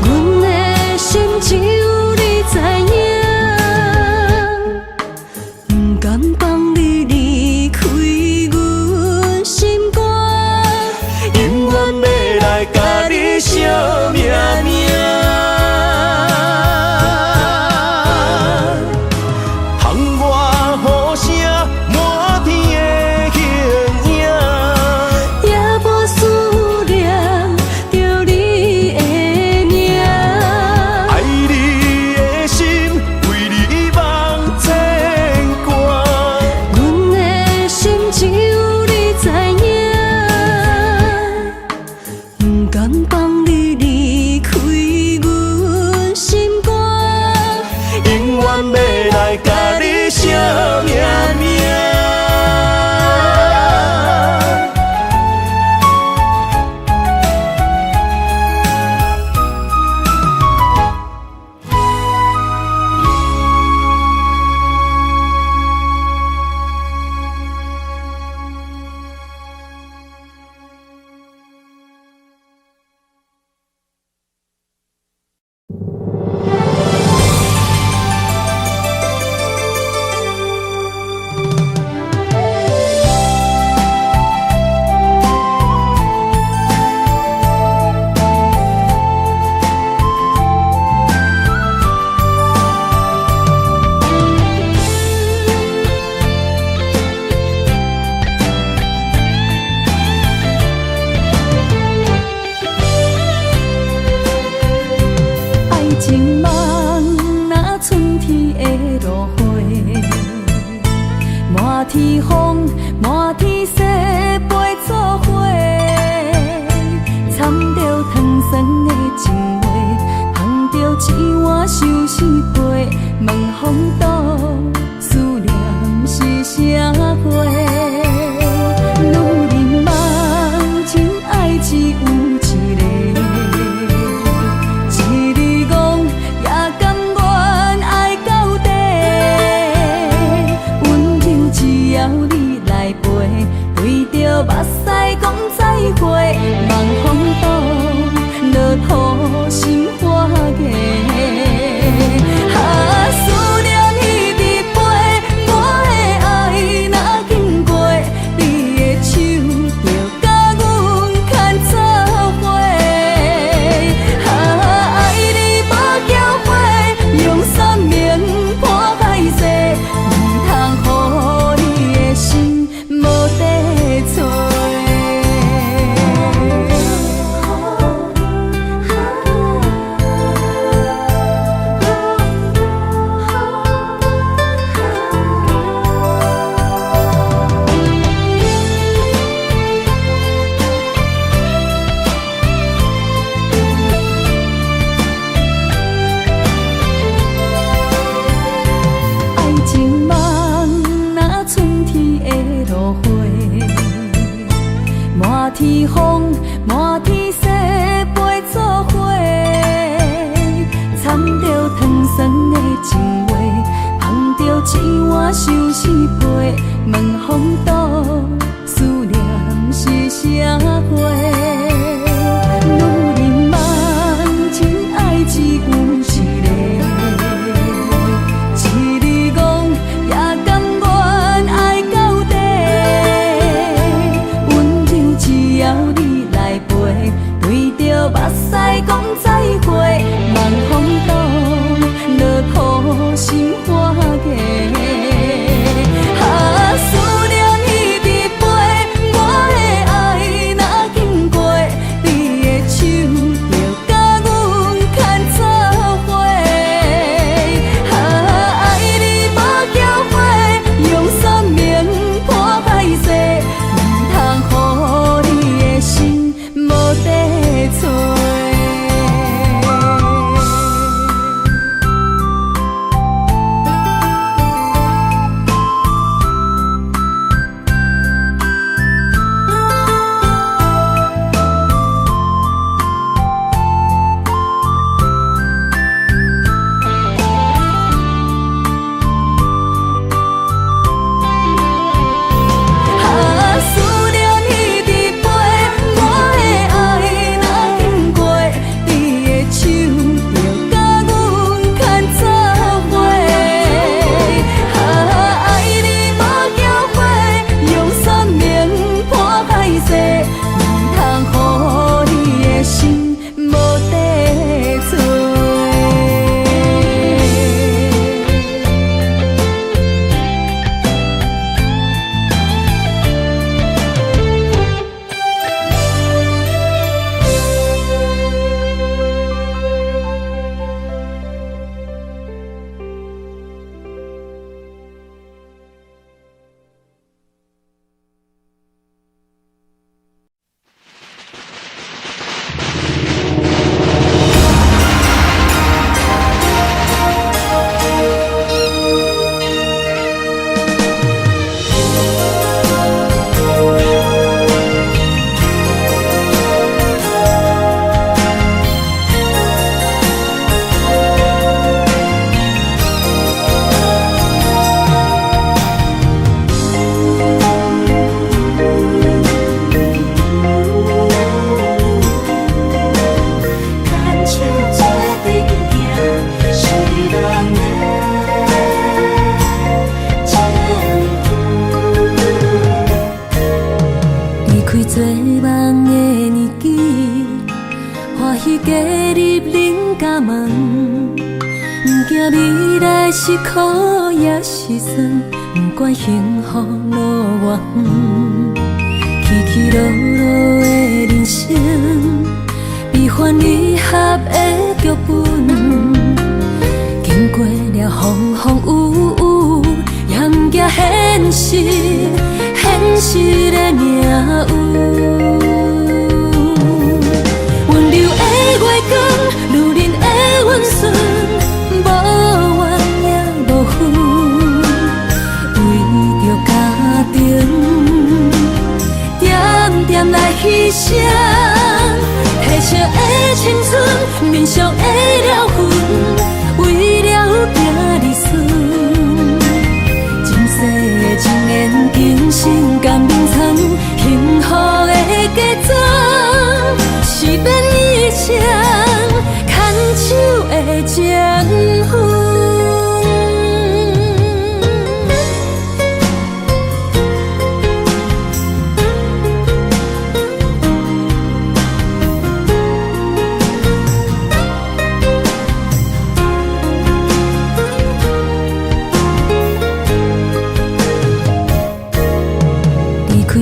Speaker 4: 阮天风，满天雪，陪做伙，掺着糖酸的情话，捧着一碗相思杯，问风岛思念是啥货？女人梦真爱只有一个，一字讲也甘愿爱到底，温柔只要你来陪，对着目屎讲再会，望风岛落土心花芽。思念一直飞，我的爱若经过，你的手就甲阮牵做伙。爱你无后悔，用生命破海誓，唔通予你的心无地找。爱情梦若春天的落花，满天风，满天雪，陪做伙，掺着糖酸的情话，捧着一碗相思杯，问风岛思念是啥货？女人梦真爱只有一个。一字讲也甘愿爱到底，温柔只要你来陪，对着目屎讲再会，望风岛落土心花芽。思念一直飞，我的爱若经过，你的手就甲阮牵做伙。爱你无后悔，用生命破海誓，唔通予你的心无地找。思念一直飞，我的爱若经过，你的手就甲阮牵做伙。爱你无后悔，用生命破海誓，唔通予你的心无地找。做梦的年纪，欢喜加入恁家门，不惊未来是苦也是酸，不管幸福路偌远，起起落落的人生，悲欢离合的剧本，经过了风风雨雨，也不惊现实，现实的命运。温柔的月光，女人的温顺，无怨也无恨，为着家庭，点点来牺牲。褪色的青春，面上的了痕，为了拼儿孙。前世情缘，今生甘眠藏，幸福的嫁妆，是变以前牵手的情分。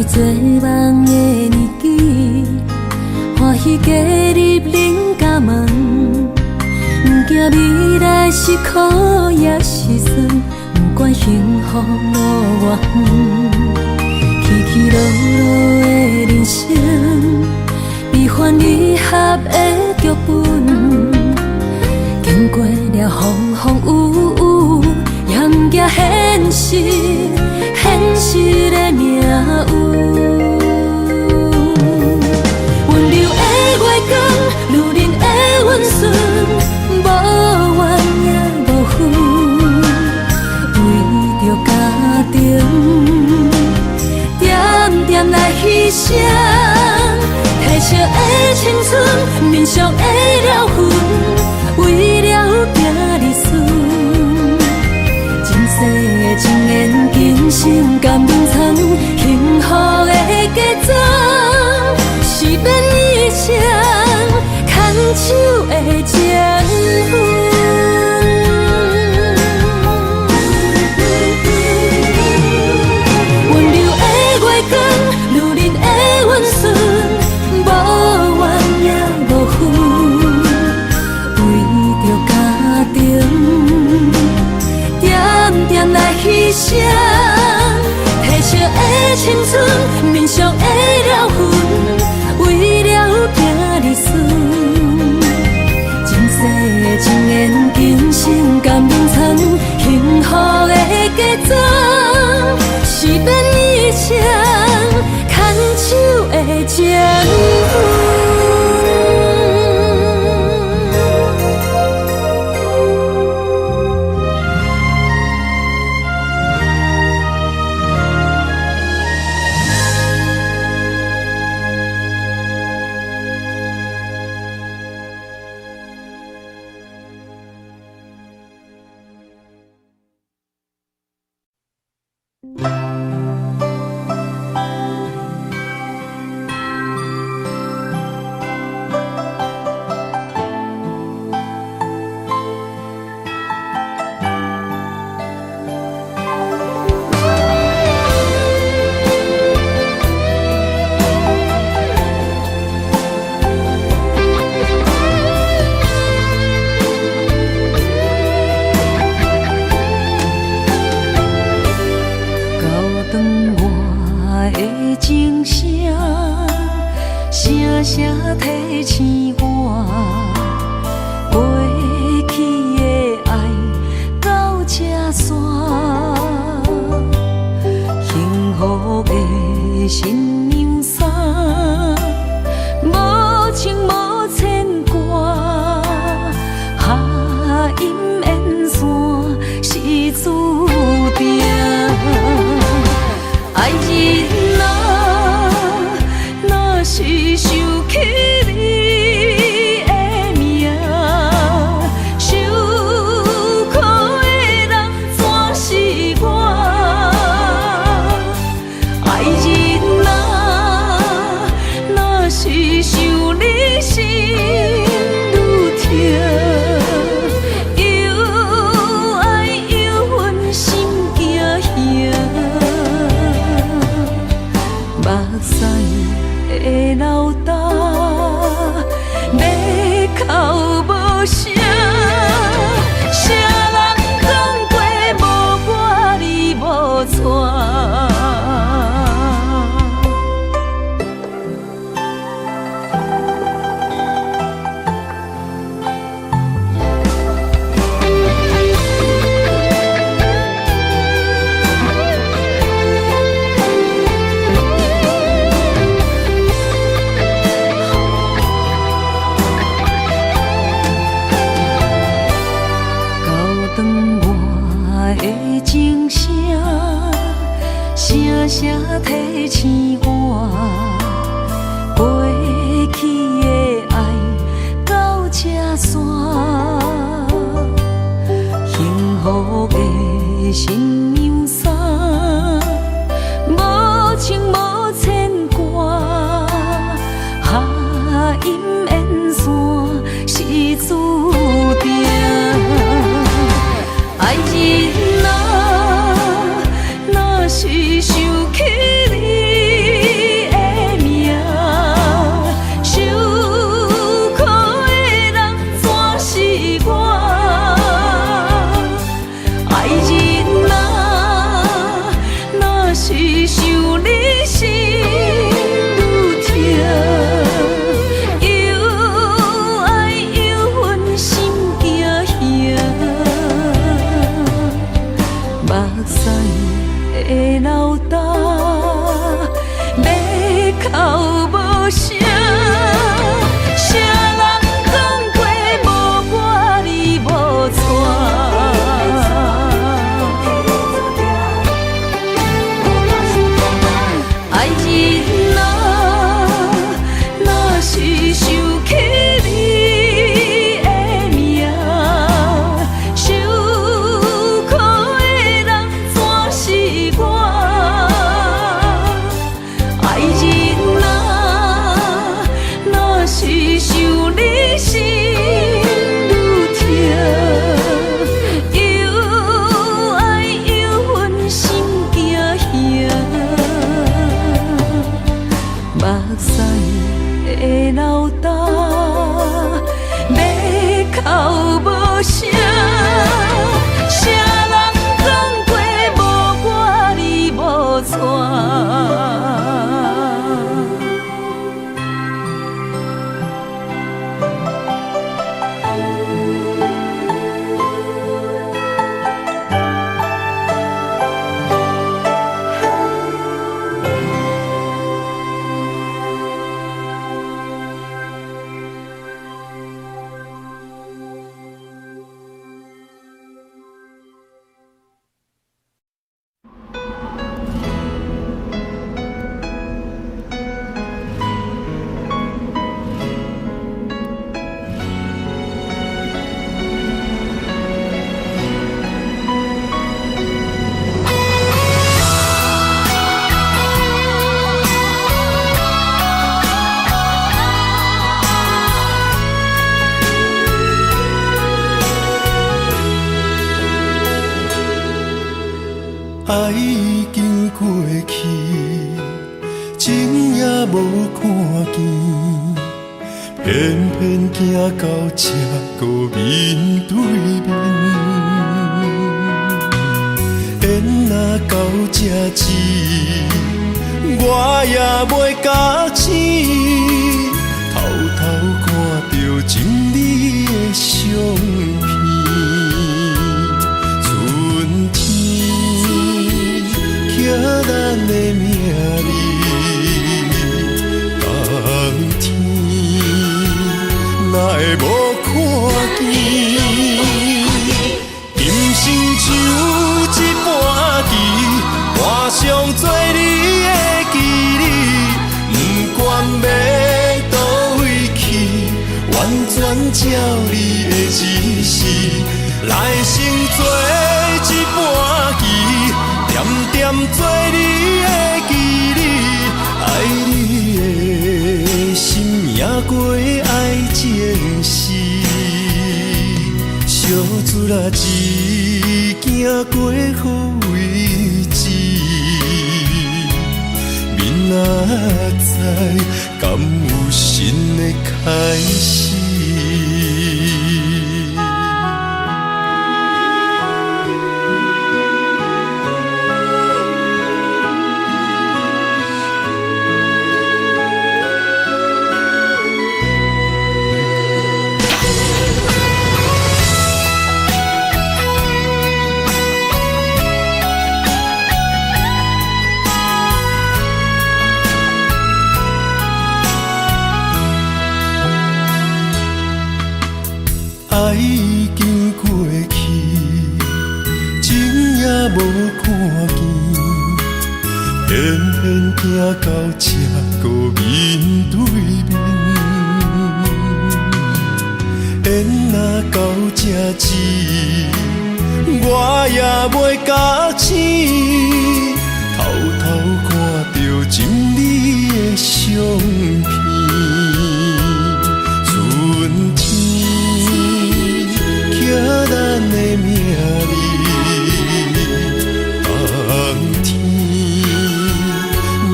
Speaker 4: 做梦的年纪，欢喜加入人家门，不惊未来是苦也是酸，不管幸福路偌远，起起落落的人生，悲欢离合的剧本，经过了风风雨雨，也不惊现实，现实的命运。温柔的月光，女人的温顺，无怨也无恨，为着家庭，点点来牺牲。褪色的青春，面上的了痕，为了拼儿孙。前世情缘，今生甘眠藏，幸福的嫁妆，是变以前牵手的情分。温柔的月光，女人的温顺，无怨也无恨，为着家庭，点点来牺牲。褪色的青春，面上的了痕，为了拼儿孙。前世情缘，今生甘眠藏，幸福的嫁妆，是变以前牵手的情分。声声提醒我，过去的爱到这线，幸福的新娘衫，无情无牵挂，下阴缘线是注定，爱人啊，若是想起你的名，受苦的人全是我。爱人啊，若是想你心愈痛，又爱又恨心惊惊，目屎的流干，要哭无声，谁人讲过无我你无带。爱人啊，若是想起你的名，受苦的人全是我。爱人啊，若是想你心愈痛，又爱又恨心惊惊，目屎的流干，要哭无声，谁人讲过无我你无带。
Speaker 3: 爱已经过去，情也无看见，偏偏行到这个面对面。缘若到这止，我也袂甲醒，偷偷看到情美的相片。春天刻咱的名字，冬天哪会无看见？今生只有一半棋，换上做你的记忆，不管要倒位去，完全照你的指示，来生做一半棋，点点做你的记忆，爱你的心也过爱情诗，小船啊一行过好位置，明仔载敢有新的开始？偏行到这个面对面，缘若到这止，我也袂甲醒，偷偷看着心里的相片。春天刻咱的名字，冬天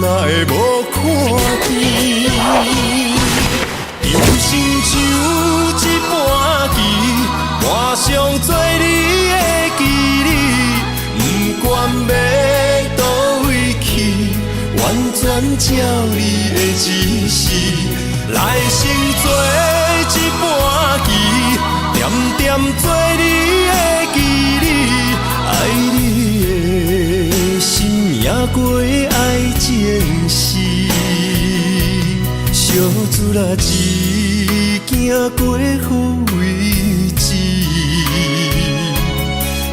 Speaker 3: 哪会无看见？人生像一盘棋，换上做你的记忆，不管要倒位去，完全照你的指示，来生做一盘棋，点点做你的记忆，爱你的心也过爱情诗，小子啦一行过好位置，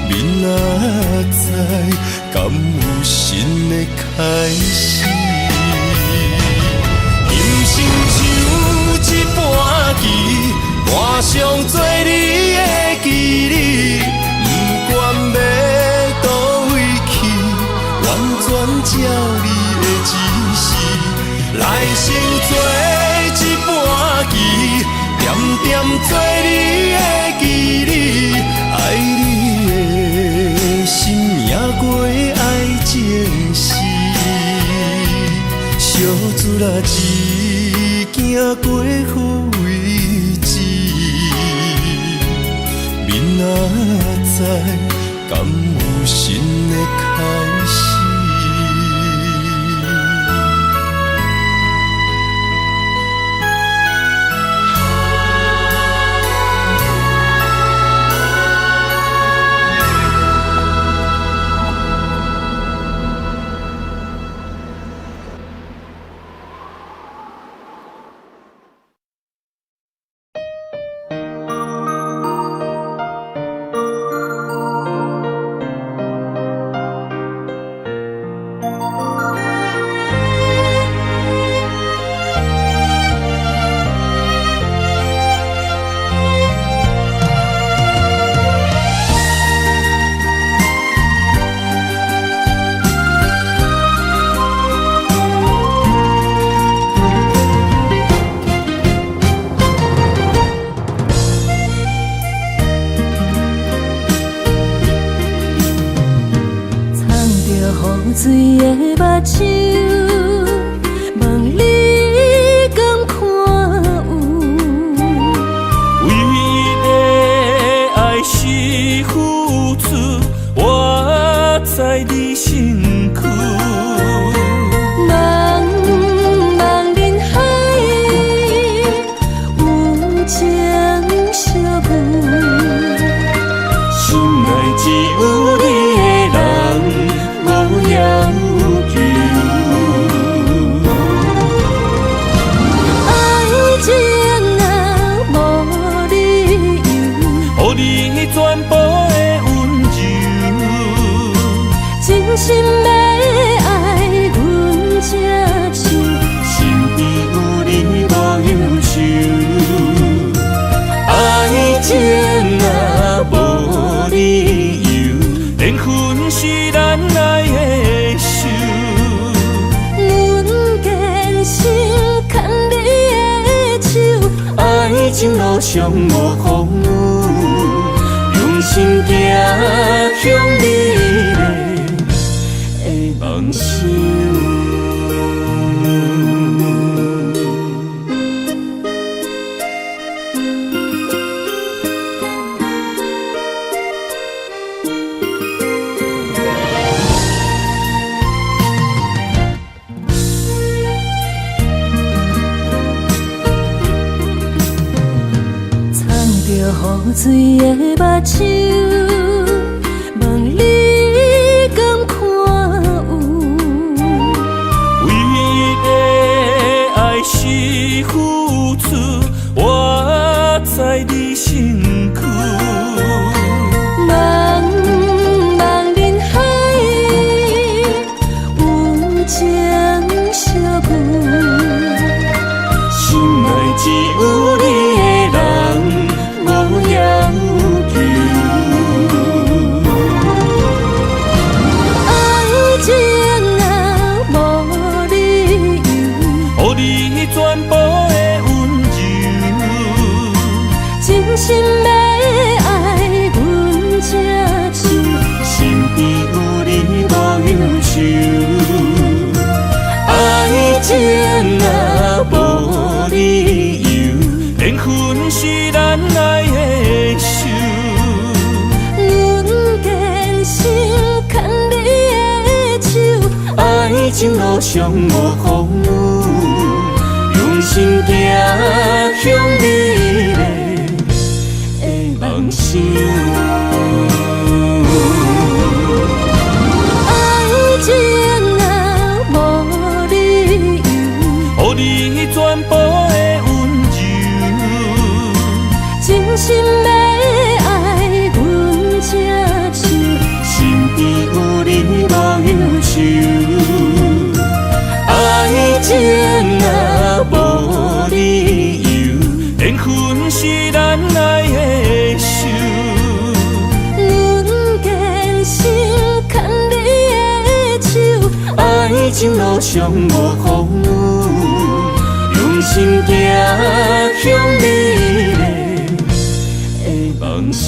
Speaker 3: 明仔载敢有新的开始？人生像一盘棋，换上做你的记忆，不管要倒位去，完全照你的指示，来生做一盘棋，点点做你的记忆，爱你的心也过爱情诗，小子啦一行过好位置，明仔载敢有新的开始？
Speaker 4: 水的目睭，望你敢看有？
Speaker 2: 为你的爱是付出，我在你身躯。
Speaker 4: 茫茫人海，有情相伴，
Speaker 2: 心内只有你的人。无要求，
Speaker 4: 爱情若无理由，
Speaker 2: 予你全部的温柔，
Speaker 4: 真心要爱阮才像，
Speaker 2: 身边有你无忧愁。爱情若无理由，连分是咱爱的手。
Speaker 4: 阮坚信牵你的手，
Speaker 2: 爱情路上无风雨，用心行向你的梦想。
Speaker 4: 雨水的目睭，望你敢看有？
Speaker 2: 为你的爱是付出，我在你身躯。茫
Speaker 4: 茫人海，有情惜旧。
Speaker 1: 心内只有你的人，无要求。
Speaker 4: 爱情若无理由，
Speaker 2: 予你全部的温柔，
Speaker 4: 真心要爱阮才手，
Speaker 1: 身边有你无忧愁。爱情若无理由，缘分是咱爱的手。
Speaker 4: 阮坚信牵你的手，
Speaker 1: 爱情路上无风雨，用心行向美丽的梦想。
Speaker 4: 爱情若无理由，
Speaker 2: 予你全部的温柔，
Speaker 4: 真心要爱阮才手，
Speaker 1: 身边有你无忧愁。爱情若无理由，缘分是咱爱的手。
Speaker 4: 阮坚信牵你的手，
Speaker 1: 爱情路上无风雨，用心行向美丽的梦想。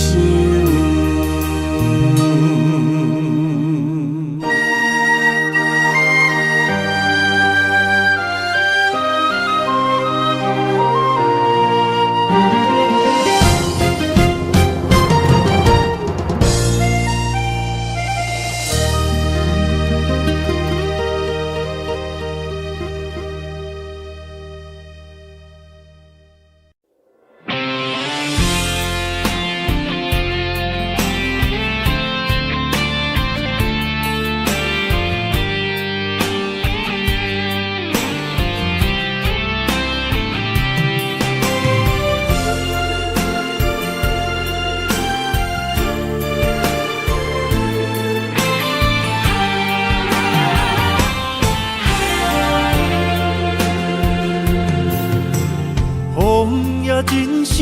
Speaker 3: 风也真生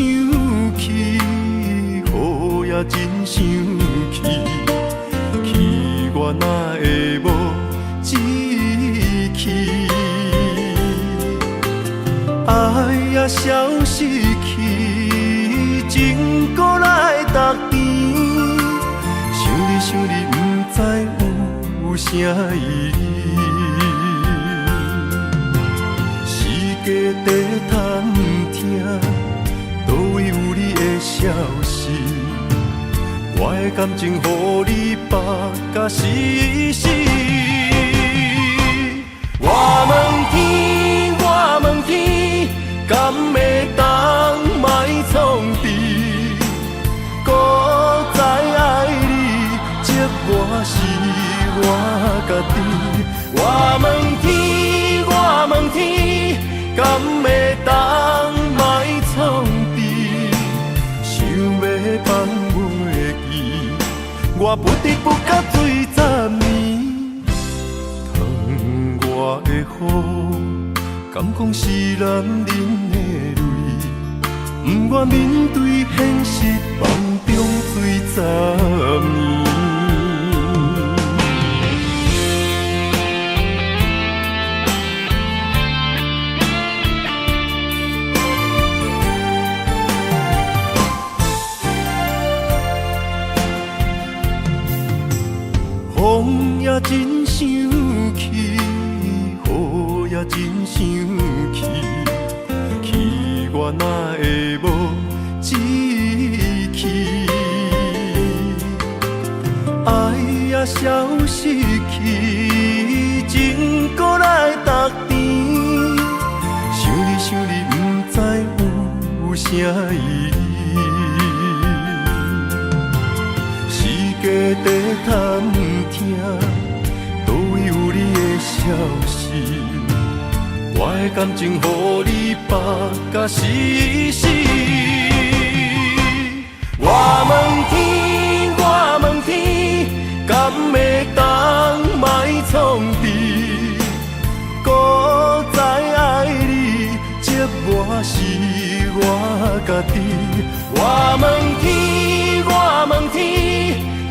Speaker 3: 气，雨也真生气，气我哪会无志气？爱也消失去，情搁来逐甜。想你想你，不知有啥意义。时间在探听，倒位有你的消息？我的感情，予你绑甲死死。我问天，我问天，敢会当莫创治？搁再爱你，这我是我家己。我问天，我问天，敢会当莫创治？想要放袂记，我不得不甲水10年。窗外的雨，敢讲是男人的泪？不愿面对现实，梦中水10年。风也真生气，雨也真生气，气我哪会无志气？爱也消失去，情搁来逐甜。想你想你，不知有啥意义？时间在探听，倒位有你的消息？我的感情，予你绑甲死死。我问天，我问天，敢会当莫创治？家己。我问天，我问天，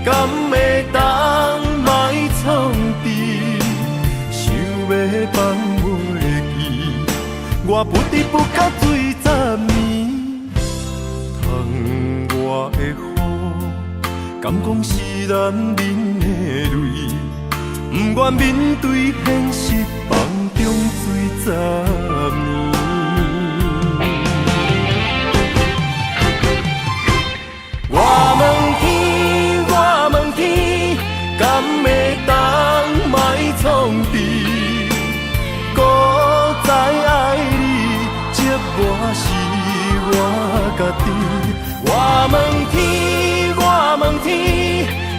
Speaker 3: 敢会当莫创治？想要放袂记，我不得不甲水10年。窗外的雨，敢讲是男人的泪？不愿面对现实，放中水10年。我问天，我问天，敢会当莫创治？孤在爱你，寂寞是我家己。我问天，我问天，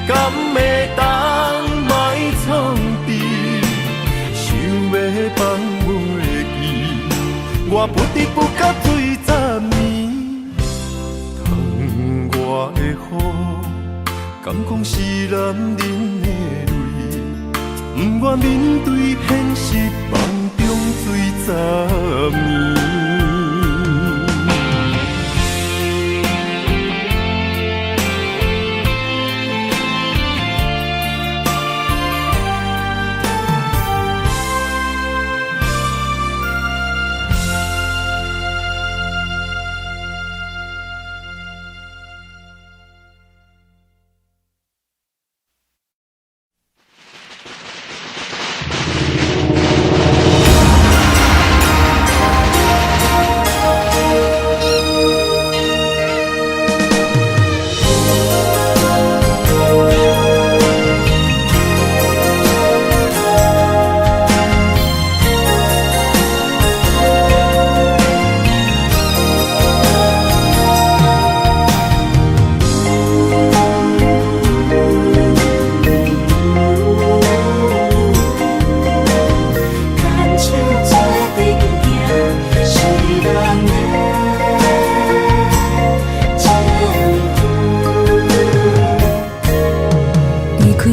Speaker 3: 敢会当莫创治？想要放袂记，我不得不甲水10年。窗外的雨，敢讲是男人的泪？不愿面对现实，放中水10年。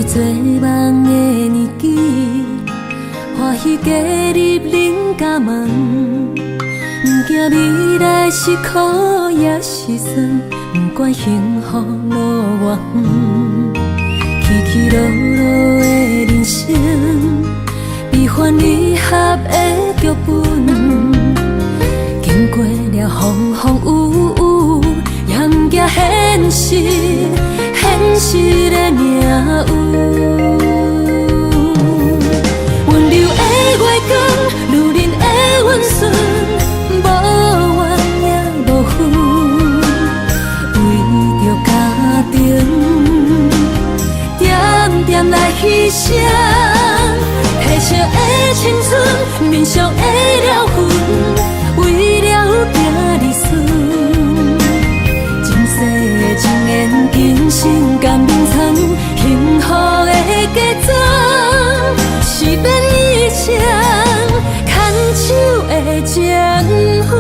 Speaker 4: 做梦的年纪，欢喜加入恁家门，不惊未来是苦也是酸，不管幸福路偌远，起起落落的人生，悲欢离合的剧本，经过了风风雨雨，也不惊现实，现实的命运。温柔的月光，女人的温顺，无怨也无恨，为着家庭，点点来牺牲。褪色的青春，面上的了痕，为了拼理顺。情缘今生甘眠藏，幸福的假装，是变以前牵手的情分。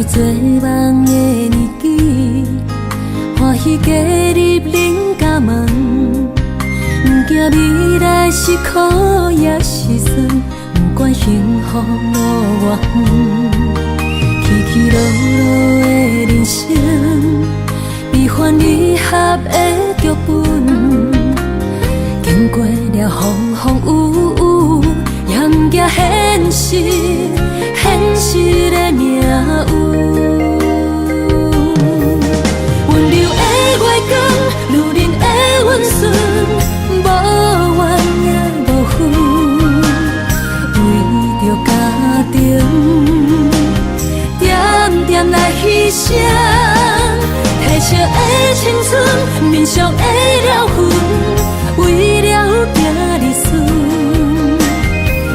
Speaker 4: 做梦的年纪，欢喜加入恁家门，不惊未来是苦也是酸，不管幸福路偌远，起起落落的人生，悲欢离合的剧本，经过了风风雨雨，也不惊现实，现实的命运。温柔的月光，女人的温顺，无怨也无恨，为着家庭，点点来牺牲。褪色的青春，面上的了痕，为了拼理顺。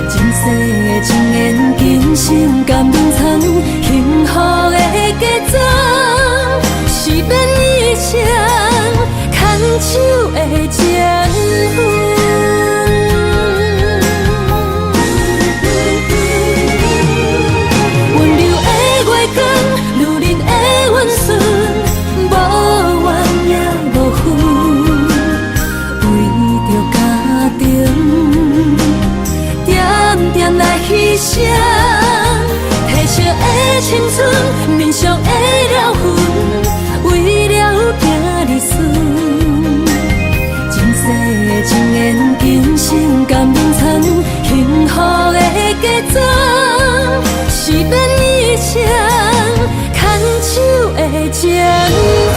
Speaker 4: 前世的情缘，今生甘眠藏，幸福的假装，是变以前牵手的情分。青春，面上的了痕，为了囝儿孙。前世情缘，今生甘愿藏，幸福的嫁妆，是变一场牵手的情分。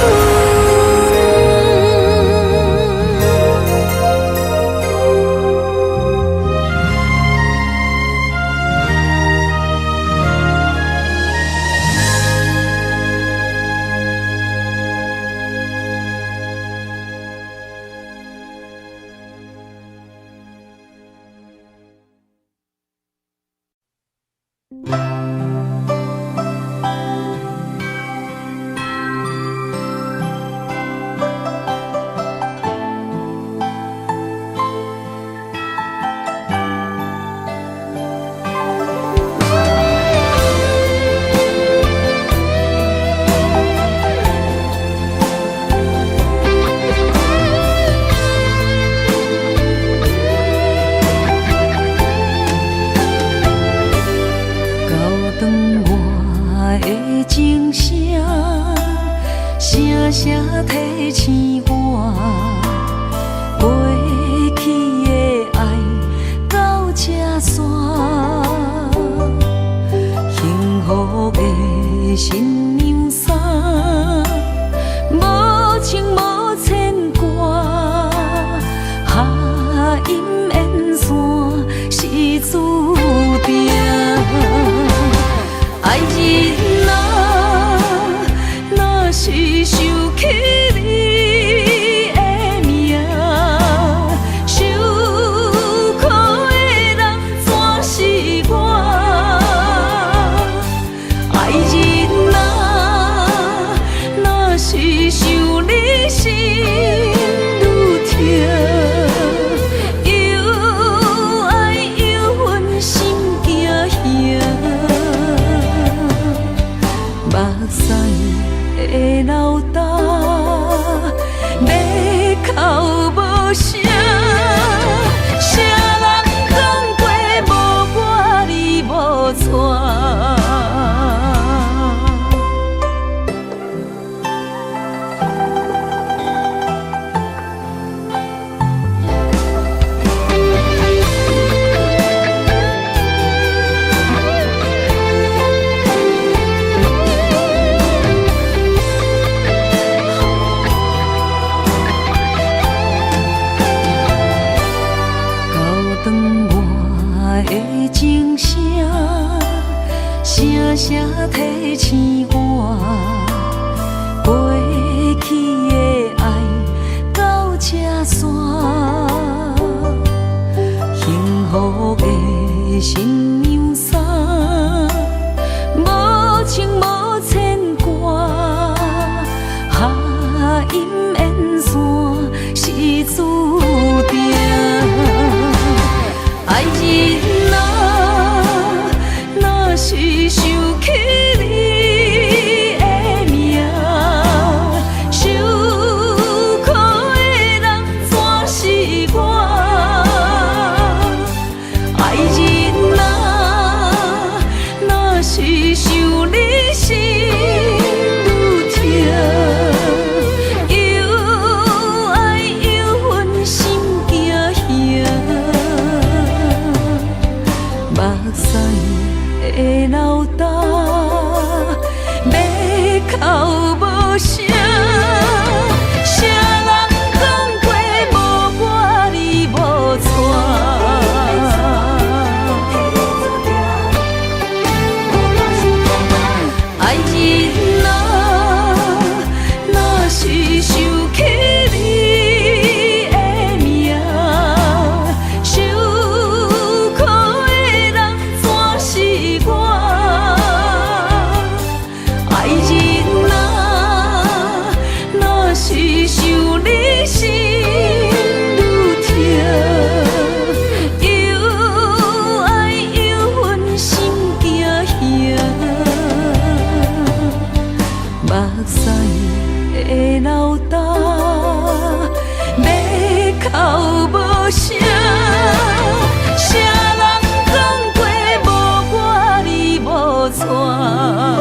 Speaker 4: 山。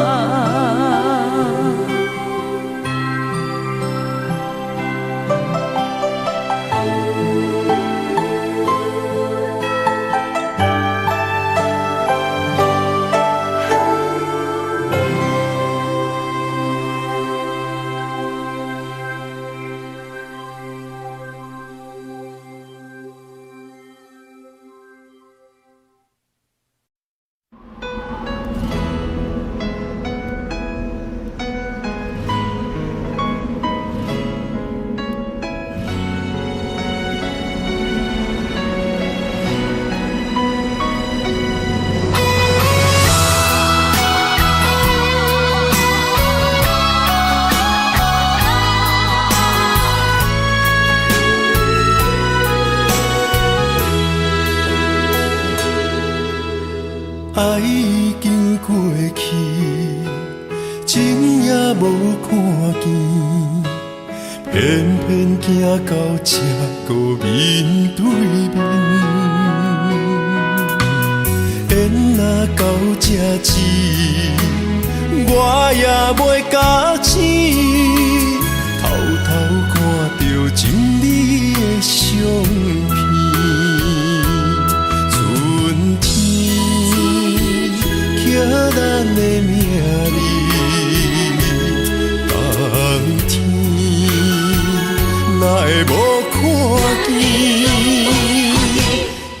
Speaker 3: 爱已经过去，情也无看见，偏偏行到这个面对面。缘若到这时，我也袂甲醒，偷偷看到真美的相片。春天刻咱的名字，冬天哪会无看见？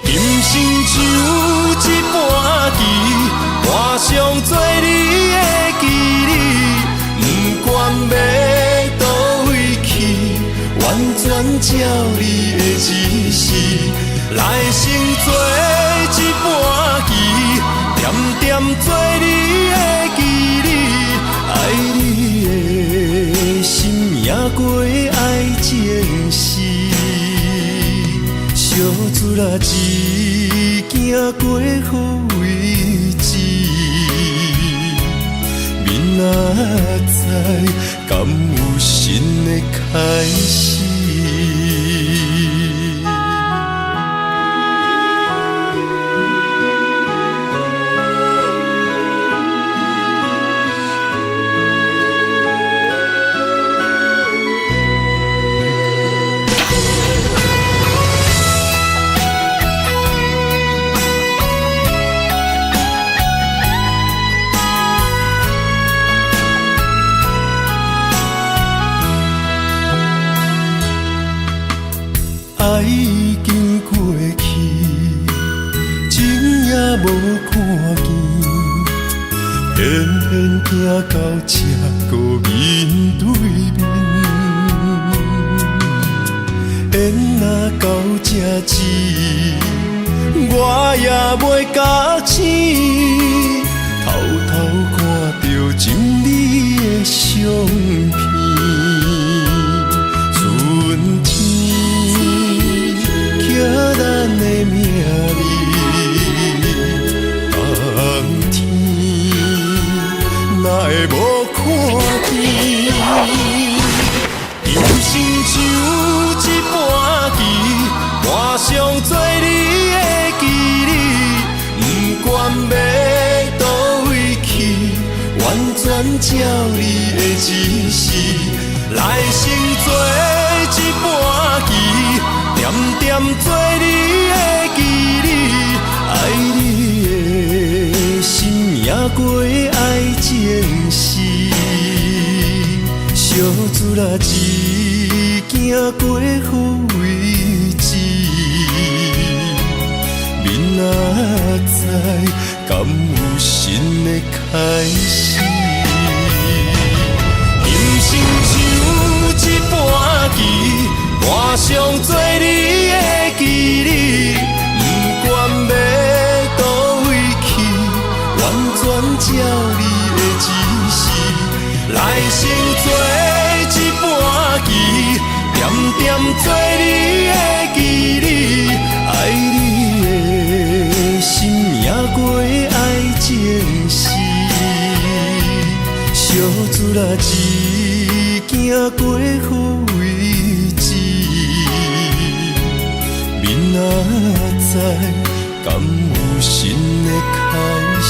Speaker 3: 今生就一盘棋，换上做你的记忆，不管要倒位去，完全照你的指示，来生做一盘棋，点点做你的记忆，爱你的心也过爱情诗。小船啊，一行过好位置，明仔载敢有新的开始？爱已经过去，情也无看见，偏偏行到这个面对面。缘若到这时，我也袂甲醒，偷偷看到真美的相片。春天刻咱的名字，冬天哪会无看见？今生就一盘棋，换上做你的记忆，不管要倒位去，完全照你的指示，来生做一盘棋，点点做你的记忆，爱你的心也过爱情诗。小船啊，一行过好位置，明仔载敢有新的开始？今生就一盘棋，换上做你的记忆，不管要倒位去，完全照你的指示，来生做一盘棋，点点做你的记忆，爱你的心也过爱情诗。小船啊，一行过好位置，明仔载敢有新的开始？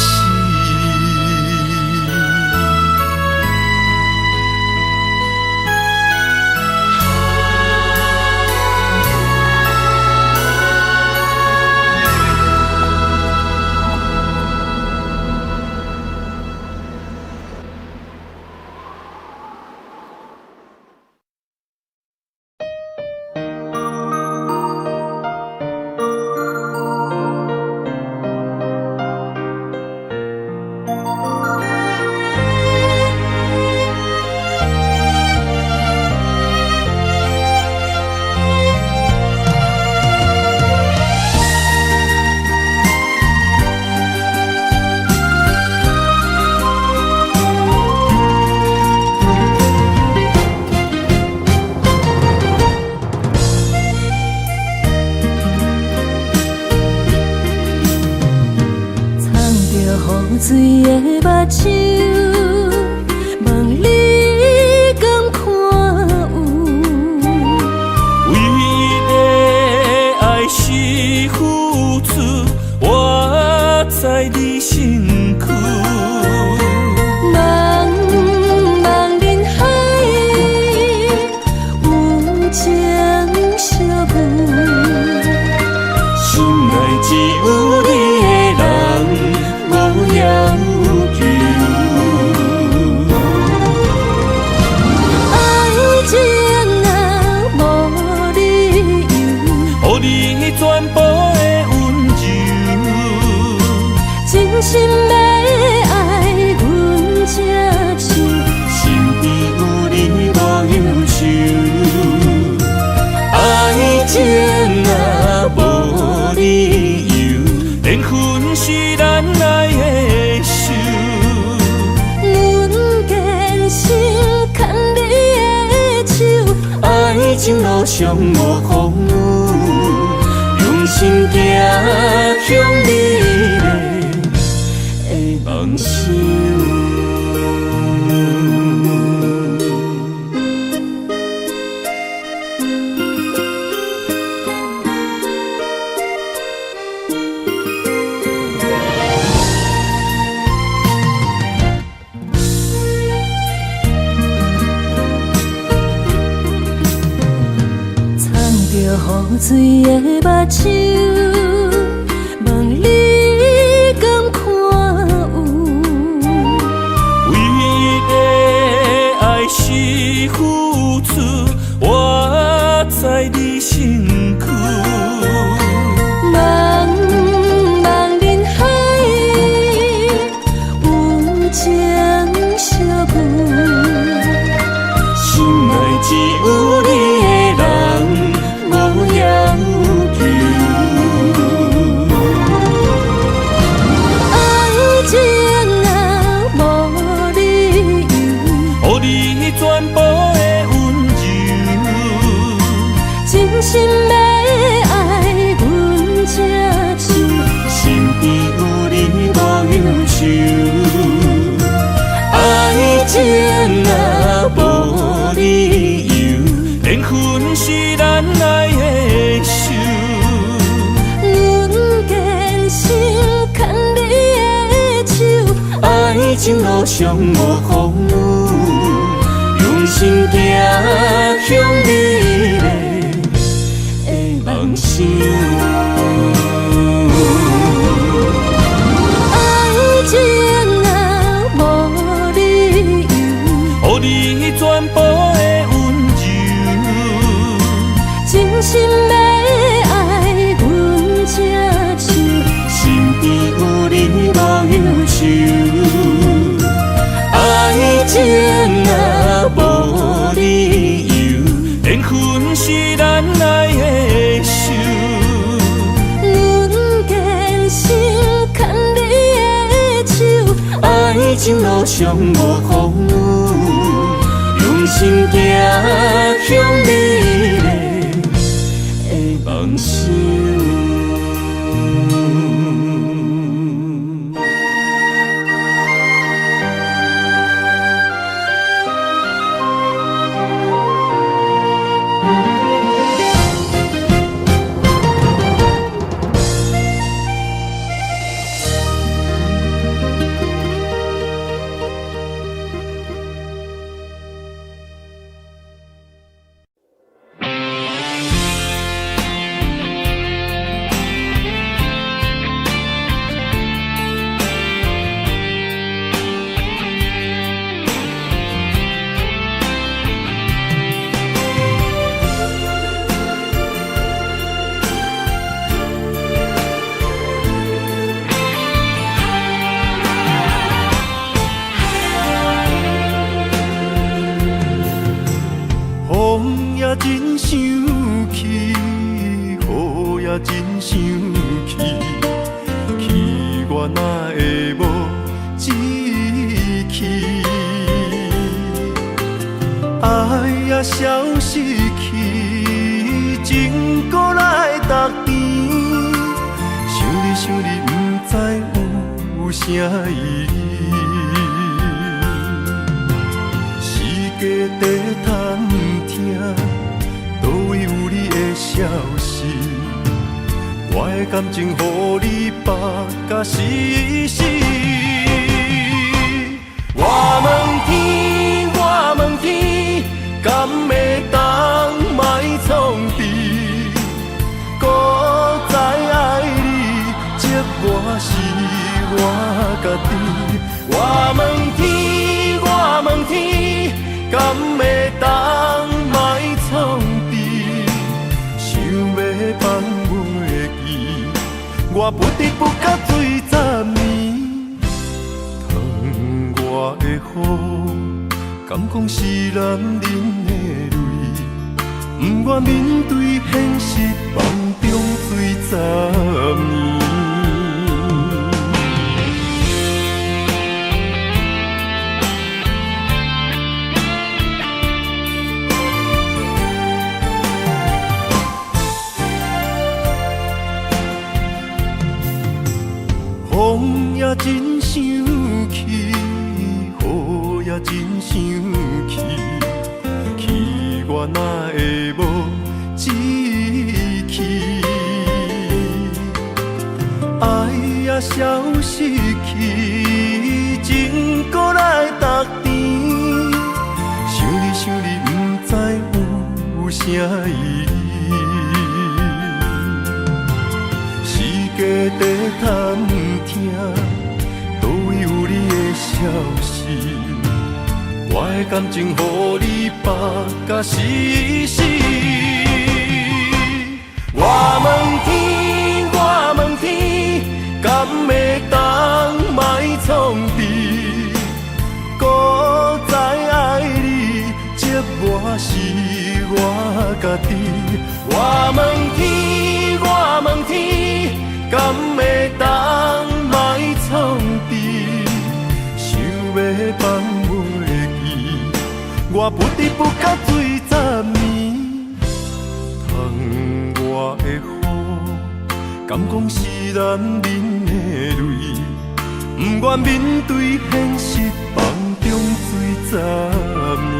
Speaker 4: 水的目睭，望你敢看有。
Speaker 2: 为了爱是付出，我在你身躯。
Speaker 4: 茫茫人海，有情相伴。
Speaker 2: 心内只有你的人，无要求。
Speaker 4: 爱情若无理由，
Speaker 2: 予你全部的温柔，
Speaker 4: 真心要爱阮才像。
Speaker 2: 身边有你无忧愁。爱情若无理由，连分是咱爱的受。
Speaker 4: 阮坚心牵你的手，
Speaker 2: 爱情路上无风雨，用心行向你的梦想。
Speaker 4: 着雨水的目睭，望你敢看有。
Speaker 2: 为了爱是付出，我在你身躯。
Speaker 4: 茫茫人海，有情相伴。
Speaker 2: 心内只有你的人，无要求。
Speaker 4: 爱情若无理由，
Speaker 2: 予你全部的温柔，
Speaker 4: 真心要爱阮才像。
Speaker 2: 身边有你无忧愁。爱情若无理由，连分是咱爱的受。
Speaker 4: 阮坚心牵你的手，
Speaker 2: 爱情路上无风雨，用心行向你的梦想。
Speaker 4: 爱情若无理由，
Speaker 2: 予你全部的温柔，
Speaker 4: 真心要爱阮才像。
Speaker 2: 身边有你无忧愁。爱情若无理由，连分是咱爱的受。
Speaker 4: 阮坚心牵你的手，
Speaker 2: 爱情路上无风雨，用心行向你的梦想。
Speaker 3: 真生气，雨也真生气，气我哪会无志气？爱也消失去，情搁来逐甜。想你想你，不知有啥意义？世界在探听，倒位有你的消息？我的感情，予你绑甲死死。我问天，我问天，敢会当莫创治？搁再爱你，这我是我家己。我问天，我问天，敢会当莫创治？想要放袂记，我不得不甲醉10年。疼我的雨，敢讲是男人的泪？不愿面对现实，梦中醉10年。风也真生气，雨也真生气，气我哪会无志气？爱也消失去，情搁来逐甜。想你想你，不知有啥意义？世界在探听，倒位有你的消息？我的感情，予你绑甲死死。我问天，我问天，敢会当莫创治？搁再爱你，这我是我家己。我问天，我问天，敢会当莫创治？想要放袂记，我不得不甲醉10年。疼我的雨，敢讲是男人的泪？不愿面对现实，梦中醉10年。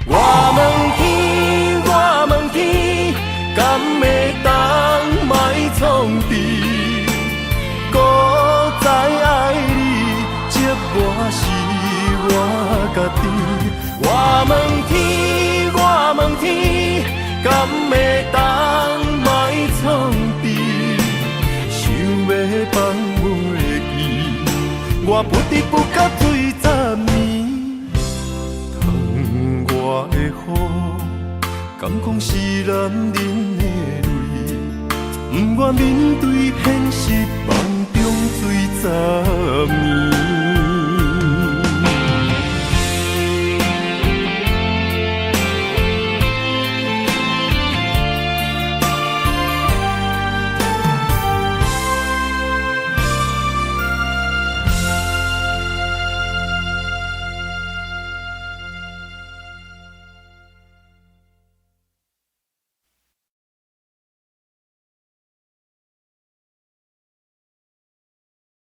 Speaker 3: 我问天，我问天，敢会当莫创治？搁再爱你，这我是我家己。我问天，我问天，敢会当莫创治？想要放袂记，我不得不甲醉10年。我的雨，敢讲是男人的泪？不愿面对现实，梦中醉10年。